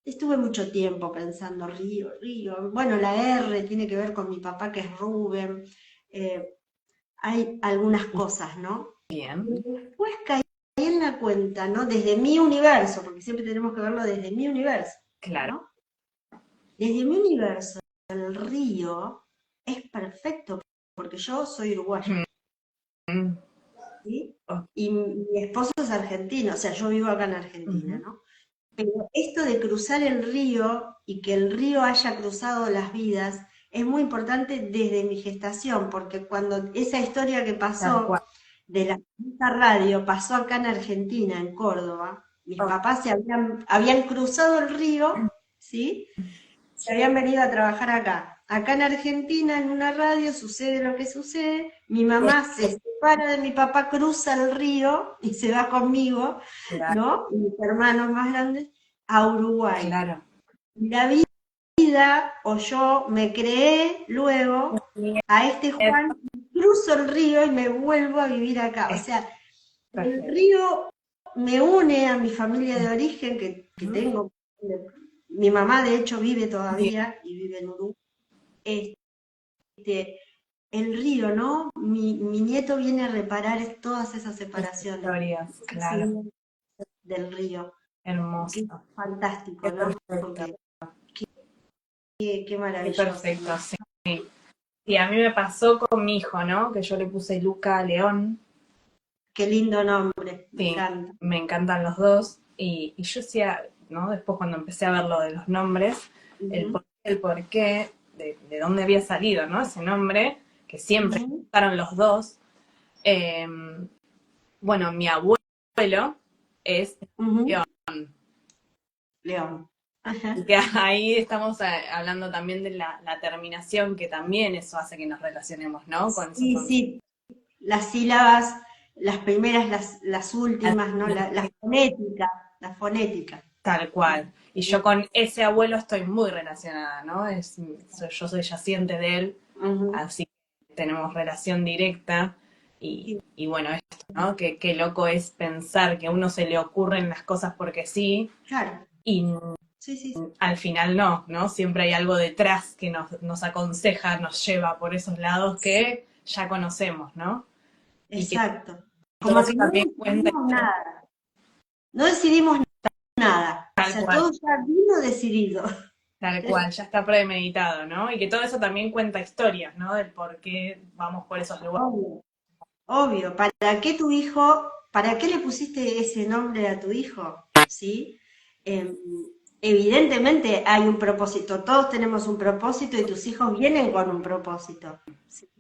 Speaker 2: estuve mucho tiempo pensando Río, Río. Bueno, la R tiene que ver con mi papá, que es Rubén. eh, Hay algunas cosas, ¿no?
Speaker 3: Bien,
Speaker 2: Y después caí en la cuenta, ¿no? Desde mi universo, porque siempre tenemos que verlo desde mi universo,
Speaker 3: claro.
Speaker 2: ¿no? Desde mi universo, el río es perfecto, porque yo soy uruguaya,
Speaker 3: Mm,
Speaker 2: ¿sí?
Speaker 3: oh,
Speaker 2: Y mi esposo es argentino, o sea, yo vivo acá en Argentina,
Speaker 3: ujú,
Speaker 2: ¿no? Pero esto de cruzar el río y que el río haya cruzado las vidas es muy importante desde mi gestación, porque cuando esa historia que
Speaker 3: tal cual.
Speaker 2: pasó de esa radio pasó acá en Argentina, en Córdoba, mis
Speaker 3: Ok,
Speaker 2: papás habían cruzado el río, ¿sí? Se habían venido a trabajar acá. Acá en Argentina, en una radio, sucede lo que sucede. Mi mamá se separa de mi papá, cruza el río y se va conmigo,
Speaker 3: claro,
Speaker 2: ¿no? Y mis hermanos más grandes, a Uruguay.
Speaker 3: claro.
Speaker 2: Y la vida, o yo me creé luego
Speaker 3: Bien,
Speaker 2: a este Juan, cruzo el río y me vuelvo a vivir acá. O
Speaker 3: es
Speaker 2: sea, el
Speaker 3: perfecto.
Speaker 2: río me une a mi familia de origen que
Speaker 3: Ujú,
Speaker 2: tengo. Mi mamá, de hecho, vive
Speaker 3: bien,
Speaker 2: todavía y vive en Uruguay. Este, el río, ¿no? Mi nieto viene a reparar todas esas
Speaker 3: esas
Speaker 2: separaciones
Speaker 3: historias, claro.
Speaker 2: del río.
Speaker 3: Hermoso.
Speaker 2: Qué
Speaker 3: Qué
Speaker 2: fantástico, ¿no?
Speaker 3: perfecto.
Speaker 2: Porque qué
Speaker 3: Qué
Speaker 2: maravilloso,
Speaker 3: perfecto,
Speaker 2: ¿no?
Speaker 3: sí. Y a mí me pasó con mi hijo, ¿no? Que yo le puse Luca León.
Speaker 2: Qué lindo nombre, me
Speaker 3: Sí,
Speaker 2: encanta.
Speaker 3: me encantan los dos. Y yo decía, ¿no? Después cuando empecé a ver lo de los nombres,
Speaker 2: Ujú,
Speaker 3: el porqué de dónde había salido, ¿no? Ese nombre, que siempre
Speaker 2: ujú,
Speaker 3: usaron los dos. Eh, bueno, mi abuelo es
Speaker 2: ujú.
Speaker 3: León.
Speaker 2: León.
Speaker 3: Y
Speaker 2: Ajá.
Speaker 3: que ahí estamos hablando también de la terminación, que también eso hace que nos relacionemos, ¿no? Con esos
Speaker 2: Sí,
Speaker 3: son
Speaker 2: sí, las sílabas, las primeras, las últimas, ¿no? La fonética.
Speaker 3: tal cual. Y yo con ese abuelo estoy muy relacionada, ¿no? Yo soy yaciente de él,
Speaker 2: Ujú.
Speaker 3: así que tenemos relación directa. Y bueno, esto, ¿no? Qué loco es pensar que a uno se le ocurren las cosas porque sí,
Speaker 2: Claro,
Speaker 3: y
Speaker 2: sí, sí, sí.
Speaker 3: al final no, ¿no? Siempre hay algo detrás que nos aconseja, nos lleva por esos lados que ya conocemos, ¿no? Y que
Speaker 2: Exacto.
Speaker 3: todo
Speaker 2: Como
Speaker 3: eso
Speaker 2: que no
Speaker 3: también cuenta
Speaker 2: decidimos nada, no decidimos nada, o
Speaker 3: tal
Speaker 2: sea,
Speaker 3: cual,
Speaker 2: todo ya vino decidido.
Speaker 3: tal cual, ya está premeditado, ¿no? Y que todo eso también cuenta historias, ¿no? Del por qué vamos por esos lugares.
Speaker 2: Obvio, obvio. ¿Para qué le pusiste ese nombre a tu hijo? ¿Sí? Em, Evidentemente hay un propósito, todos tenemos un propósito y tus hijos vienen con un propósito. ¿Sí?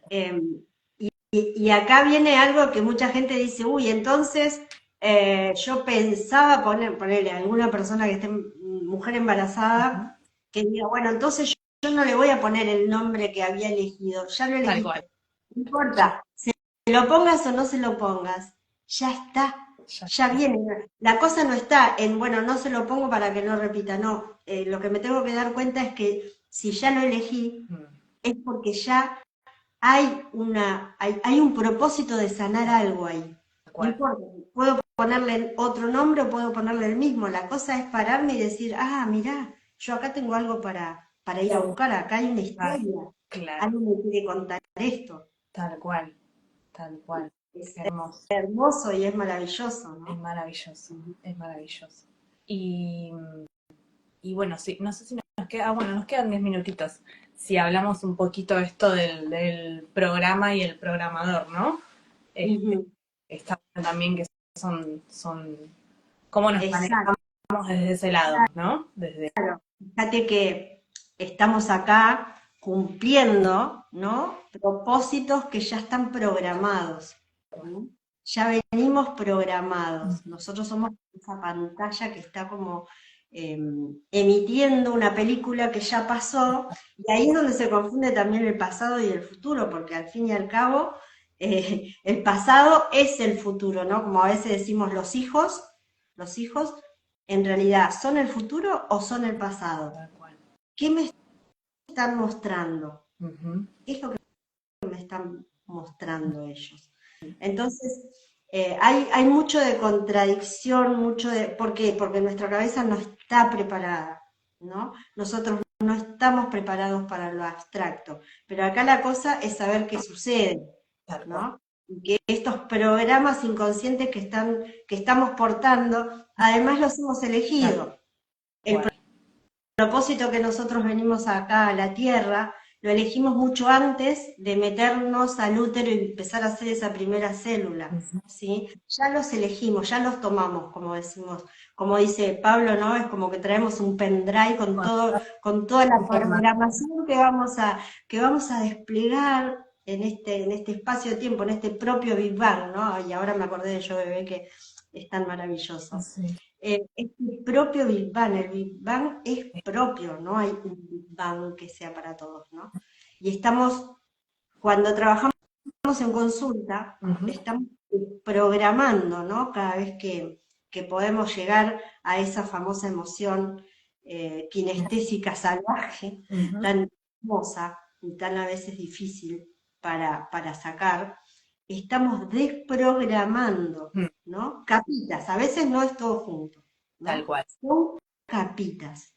Speaker 2: Em, y acá viene algo que mucha gente dice, uy, entonces yo pensaba ponerle a alguna persona que esté mujer
Speaker 3: Ujú.
Speaker 2: embarazada, que diga, bueno, entonces yo no le voy a poner el nombre que había elegido, ya lo
Speaker 3: Tal cual,
Speaker 2: elegiste. No
Speaker 3: ya,
Speaker 2: importa, se lo pongas o no se lo pongas, ya está,
Speaker 3: ya
Speaker 2: ya
Speaker 3: está.
Speaker 2: viene. La cosa no está en, bueno, no se lo pongo para que no repita, no. Lo que me tengo que dar cuenta es que si ya lo elegí,
Speaker 3: Mm,
Speaker 2: es porque ya hay un propósito de sanar algo ahí.
Speaker 3: tal
Speaker 2: No
Speaker 3: cual,
Speaker 2: importa, puedo ponerle otro nombre o puedo ponerle el mismo. La cosa es pararme y decir, ah, mirá, yo acá tengo algo para ir a buscar, acá hay una
Speaker 3: claro,
Speaker 2: historia,
Speaker 3: claro,
Speaker 2: alguien me quiere contar esto.
Speaker 3: tal cual, tal cual.
Speaker 2: Es
Speaker 3: Qué hermoso,
Speaker 2: hermoso y es maravilloso,
Speaker 3: es
Speaker 2: ¿no?
Speaker 3: maravilloso, es maravilloso. Y, y bueno, sí, no sé si nos queda, bueno, nos quedan 10 minutitos. Si hablamos un poquito esto del programa y el programador, ¿no? Este,
Speaker 2: Ujú.
Speaker 3: está bueno también que son cómo nos
Speaker 2: Exacto.
Speaker 3: manejamos desde ese lado, ¿no? Desde,
Speaker 2: Fíjate que estamos acá cumpliendo, ¿no? Propósitos que ya están programados, ¿no? Ya venimos programados. Nosotros somos esa pantalla que está como eh, emitiendo una película que ya pasó, y ahí es donde se confunde también el pasado y el futuro, porque al fin y al cabo el pasado es el futuro, ¿no? Como a veces decimos los hijos en realidad son el futuro o son el pasado. ¿qué me están mostrando?
Speaker 3: Ujú.
Speaker 2: ¿Qué es lo que me están mostrando ellos? Entonces, hay mucho de contradicción, mucho de... ¿Por qué? Porque nuestra cabeza no está preparada, ¿no? Nosotros no estamos preparados para lo abstracto, pero acá la cosa es saber qué sucede,
Speaker 3: Tal cual.
Speaker 2: ¿no? Y que estos programas inconscientes que estamos portando, además los hemos
Speaker 3: Tal
Speaker 2: elegido. El
Speaker 3: cual.
Speaker 2: propósito que nosotros venimos acá a la Tierra, lo elegimos mucho antes de meternos al útero y empezar a hacer esa primera célula,
Speaker 3: Ujú.
Speaker 2: ¿sí? Ya los elegimos, ya los tomamos, como decimos, como dice Pablo, ¿no? Es como que traemos un pendrive con
Speaker 3: Con
Speaker 2: todo,
Speaker 3: toda
Speaker 2: con toda la
Speaker 3: la información.
Speaker 2: programación que vamos a desplegar en este espacio de tiempo, en este propio Big Bang, ¿no? Y ahora me acordé de Yo Bebé, que es tan maravilloso.
Speaker 3: Sí.
Speaker 2: Este propio Big Bang, el Big Bang es propio, no hay un Big Bang que sea para todos, ¿no? Y estamos, cuando trabajamos en consulta,
Speaker 3: Ujú.
Speaker 2: estamos programando, ¿no? Cada vez que podemos llegar a esa famosa emoción kinestésica salvaje,
Speaker 3: Ujú.
Speaker 2: tan hermosa y tan a veces difícil para sacar, estamos desprogramando,
Speaker 3: Mm.
Speaker 2: ¿no? Capitas, a veces no es todo junto,
Speaker 3: Tal
Speaker 2: ¿no?
Speaker 3: cual.
Speaker 2: Son capitas,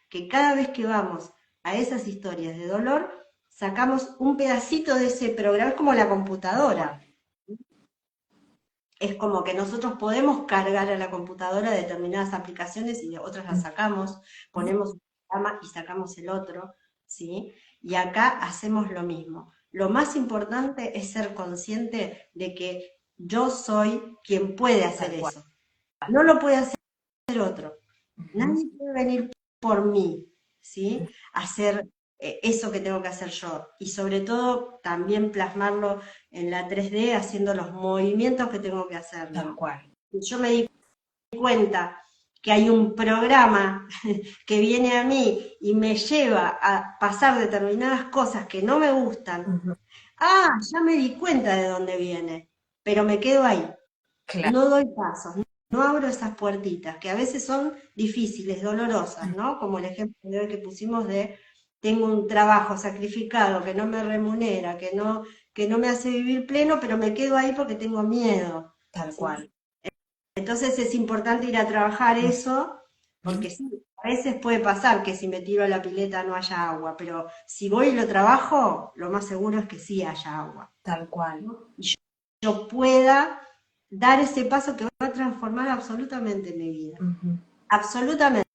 Speaker 2: que cada vez que vamos a esas historias de dolor, sacamos un pedacito de ese programa, es como la
Speaker 3: Tal cual.
Speaker 2: computadora, es como que nosotros podemos cargar a la computadora determinadas aplicaciones y de otras las sacamos,
Speaker 3: Ujú.
Speaker 2: ponemos un programa y sacamos el otro, ¿sí? Y acá hacemos lo mismo. Lo más importante es ser consciente de que yo soy quien puede hacer
Speaker 3: Tal cual.
Speaker 2: eso. No lo puede hacer otro.
Speaker 3: Ujú.
Speaker 2: Nadie puede venir por mí, ¿sí? Hacer eso que tengo que hacer yo. Y sobre todo también plasmarlo en la 3D haciendo los movimientos que tengo que hacer,
Speaker 3: Tal
Speaker 2: ¿no?
Speaker 3: cual.
Speaker 2: Si yo me di cuenta que hay un programa que viene a mí y me lleva a pasar determinadas cosas que no me gustan,
Speaker 3: Ujú.
Speaker 2: ya me di cuenta de dónde viene, pero me quedo ahí.
Speaker 3: Claro.
Speaker 2: No doy pasos, no abro esas puertitas, que a veces son difíciles, dolorosas, ¿no? Como el ejemplo de hoy que pusimos de tengo un trabajo sacrificado que no me remunera, que no me hace vivir pleno, pero me quedo ahí porque tengo miedo,
Speaker 3: Tal
Speaker 2: ¿sí?
Speaker 3: cual.
Speaker 2: Entonces es importante ir a trabajar eso,
Speaker 3: Ujú.
Speaker 2: porque sí, a veces puede pasar que si me tiro a la pileta no haya agua, pero si voy y lo trabajo, lo más seguro es que sí haya agua,
Speaker 3: Tal cual.
Speaker 2: ¿no? Y yo pueda dar ese paso que va a transformar absolutamente mi vida.
Speaker 3: Ujú.
Speaker 2: Absolutamente,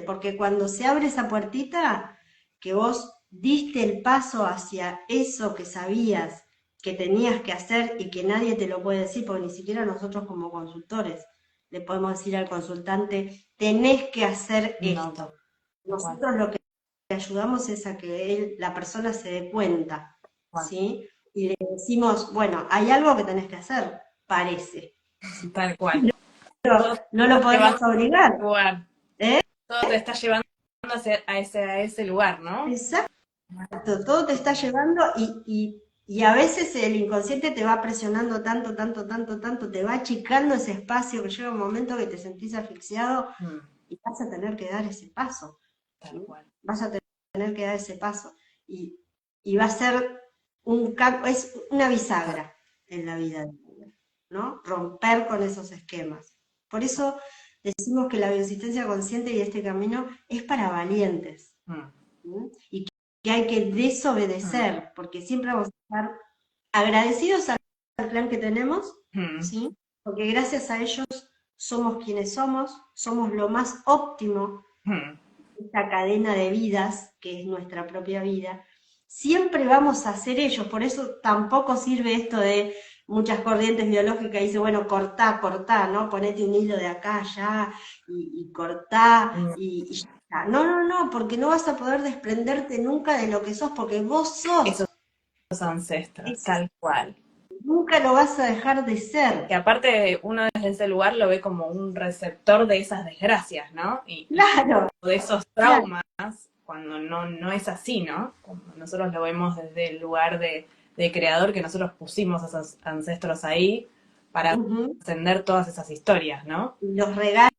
Speaker 2: porque cuando se abre esa puertita, que vos diste el paso hacia eso que sabías que tenías que hacer y que nadie te lo puede decir, porque ni siquiera nosotros como consultores le podemos decir al consultante, tenés que hacer
Speaker 3: No, tal
Speaker 2: esto.
Speaker 3: cual.
Speaker 2: Nosotros lo que le ayudamos es a que la persona se dé cuenta,
Speaker 3: Cual.
Speaker 2: ¿sí? Y le decimos, bueno, hay algo que tenés que hacer, parece. ¿Sí?
Speaker 3: Tal cual. Todo,
Speaker 2: No lo
Speaker 3: todo te va
Speaker 2: podemos
Speaker 3: a
Speaker 2: obligar,
Speaker 3: lugar.
Speaker 2: ¿eh?
Speaker 3: Todo te está llevando a ese lugar, ¿no?
Speaker 2: Exacto, todo te está llevando y a veces el inconsciente te va presionando tanto, tanto, tanto, tanto, te va achicando ese espacio que llega un momento que te sentís asfixiado
Speaker 3: Mm.
Speaker 2: y vas a tener que dar ese paso,
Speaker 3: Tal
Speaker 2: ¿sí?
Speaker 3: cual.
Speaker 2: Vas a tener que dar ese paso y, y va a ser es una
Speaker 3: Tal
Speaker 2: bisagra en la vida de uno, ¿no? Romper con esos esquemas. Por eso decimos que la bioexistencia consciente y este camino es para valientes.
Speaker 3: Mm.
Speaker 2: ¿Sí? Y que hay que
Speaker 3: Mm.
Speaker 2: desobedecer, porque siempre vamos a estar agradecidos al plan que tenemos,
Speaker 3: Mm.
Speaker 2: ¿sí? Porque gracias a ellos somos quienes somos lo más óptimo
Speaker 3: Mm.
Speaker 2: de esta cadena de vidas, que es nuestra propia vida. Siempre vamos a ser ellos, por eso tampoco sirve esto de muchas corrientes biológicas, dice, bueno, cortá, cortá, ¿no? Ponete un hilo de acá, allá, y cortá,
Speaker 3: Mm.
Speaker 2: y ya está. No, no, no, porque no vas a poder desprenderte nunca de lo que sos, porque vos sos,
Speaker 3: Esos ancestros,
Speaker 2: es,
Speaker 3: tal cual.
Speaker 2: nunca lo vas a dejar de
Speaker 3: Que
Speaker 2: ser.
Speaker 3: aparte uno desde ese lugar lo ve como un receptor de esas desgracias, ¿no?
Speaker 2: Claro,
Speaker 3: De esos
Speaker 2: claro.
Speaker 3: traumas, cuando no es así, ¿no? Como nosotros lo vemos desde el lugar de creador que nosotros pusimos a esos ancestros ahí para
Speaker 2: Ujú.
Speaker 3: ascender todas esas historias, ¿no?
Speaker 2: Y los regalos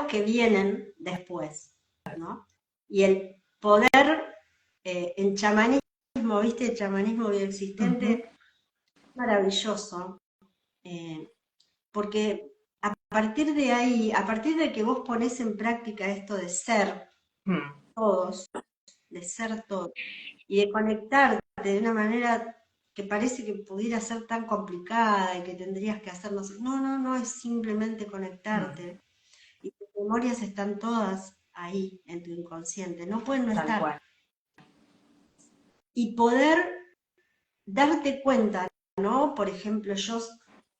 Speaker 2: que vienen después, ¿no? y el poder, el chamanismo, ¿viste? El chamanismo bioexistente, maravilloso, porque a partir de ahí, a partir de que vos ponés en práctica esto de ser todos, de ser todos, y de conectarte de una manera que parece que pudiera ser tan complicada y que tendrías que hacerlo. No, es simplemente conectarte. Y tus memorias están todas ahí en tu inconsciente, no pueden no
Speaker 3: Tal
Speaker 2: estar.
Speaker 3: cual.
Speaker 2: Y poder darte cuenta, ¿no? Por ejemplo, yo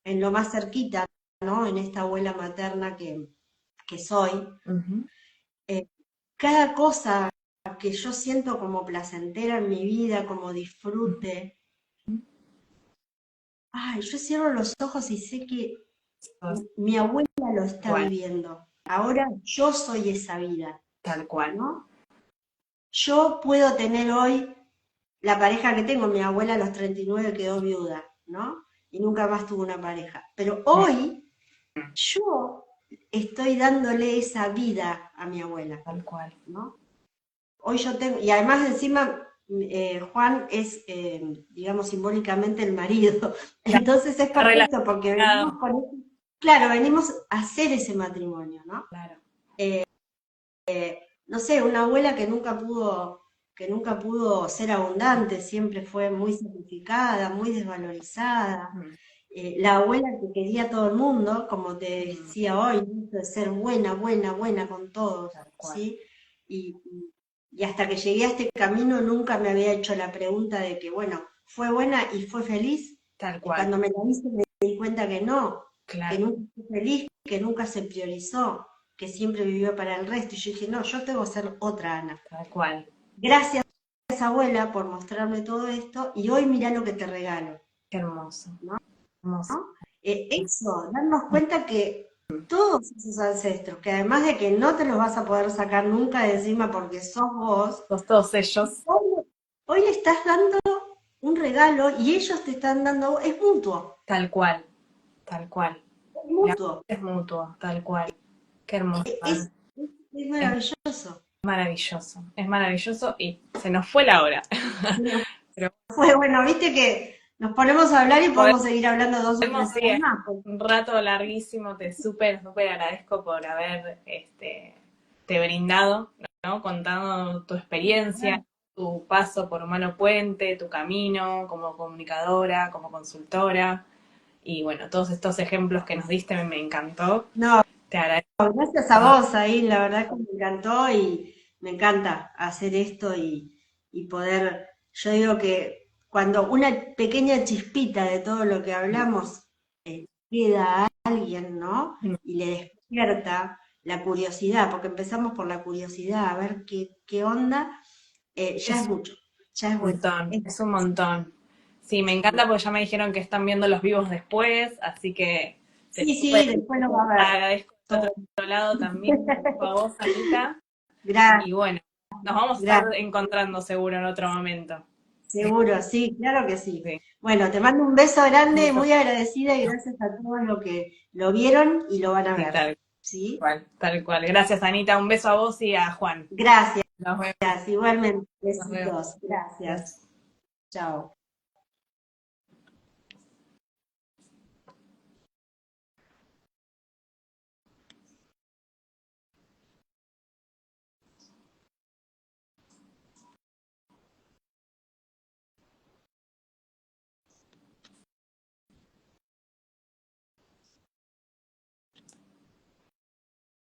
Speaker 2: en lo más cerquita, ¿no? En esta abuela materna que soy, cada cosa que yo siento como placentera en mi vida, como disfrute, ay, yo cierro los ojos y sé que mi abuela lo está viviendo. Ahora yo soy esa vida.
Speaker 3: Tal cual.
Speaker 2: ¿No? Yo puedo tener hoy la pareja que tengo, mi abuela a los 39 quedó viuda, ¿no? Y nunca más tuvo una pareja. Pero hoy yo estoy dándole esa vida a mi abuela.
Speaker 3: Tal cual.
Speaker 2: ¿No? Hoy yo tengo, y además encima Juan es, digamos, simbólicamente el marido. Entonces es perfecto porque venimos con, claro, venimos a hacer ese matrimonio, ¿no?
Speaker 3: Claro.
Speaker 2: No sé, una abuela que nunca pudo ser abundante, siempre fue muy sacrificada, muy desvalorizada. La abuela que quería a todo el mundo, como te decía hoy, de ser buena con todos, ¿sí? Y hasta que llegué a este camino nunca me había hecho la pregunta de que, bueno, ¿fue buena y fue feliz?
Speaker 3: Tal
Speaker 2: Y
Speaker 3: cual.
Speaker 2: cuando me la hice me di cuenta que no,
Speaker 3: Claro.
Speaker 2: que nunca fue feliz, que nunca se priorizó, que siempre vivió para el resto. Y yo dije, no, yo tengo que ser otra Ana.
Speaker 3: Tal cual.
Speaker 2: Gracias, abuela, por mostrarme todo esto, y hoy mirá lo que te regalo.
Speaker 3: Qué hermoso.
Speaker 2: ¿No?
Speaker 3: Hermoso.
Speaker 2: ¿No? Eso, darnos cuenta que todos esos ancestros, que además de que no te los vas a poder sacar nunca de encima porque sos vos,
Speaker 3: Todos ellos.
Speaker 2: hoy le estás dando un regalo y ellos te están dando, es mutuo.
Speaker 3: Tal cual. Tal cual.
Speaker 2: Es mutuo.
Speaker 3: Es mutuo, tal cual. Qué hermoso.
Speaker 2: Es maravilloso.
Speaker 3: Maravilloso. Es maravilloso y se nos fue la hora.
Speaker 2: Pero fue bueno, viste que nos ponemos a hablar y podemos seguir hablando 2 o 3 horas más.
Speaker 3: Un rato larguísimo, te súper agradezco por haber te brindado, ¿no? Contando tu experiencia, tu paso por Humano Puente, tu camino como comunicadora, como consultora, y bueno, todos estos ejemplos que nos diste me encantó.
Speaker 2: No,
Speaker 3: te agradezco.
Speaker 2: Gracias a vos, ahí la verdad que me encantó y me encanta hacer esto y poder, yo digo que cuando una pequeña chispita de todo lo que hablamos queda a alguien, ¿no? Y le despierta la curiosidad, porque empezamos por la curiosidad, a ver qué onda, ya es mucho, ya es bueno.
Speaker 3: Es un montón. Sí, me encanta porque ya me dijeron que están viendo los vivos después, así que
Speaker 2: sí, después lo va a ver.
Speaker 3: Agradezco por otro lado también a vos, Anita.
Speaker 2: Gracias.
Speaker 3: Y bueno, nos vamos a estar encontrando seguro en otro momento.
Speaker 2: Seguro, sí, claro que sí. Bueno, te mando un beso grande, muy agradecida y gracias a todos los que lo vieron y lo van a ver. ¿Sí?
Speaker 3: Tal cual. Gracias, Anita. Un beso a vos y a Juan.
Speaker 2: Gracias.
Speaker 3: Nos vemos.
Speaker 2: Igualmente. Besitos. Gracias. Chao.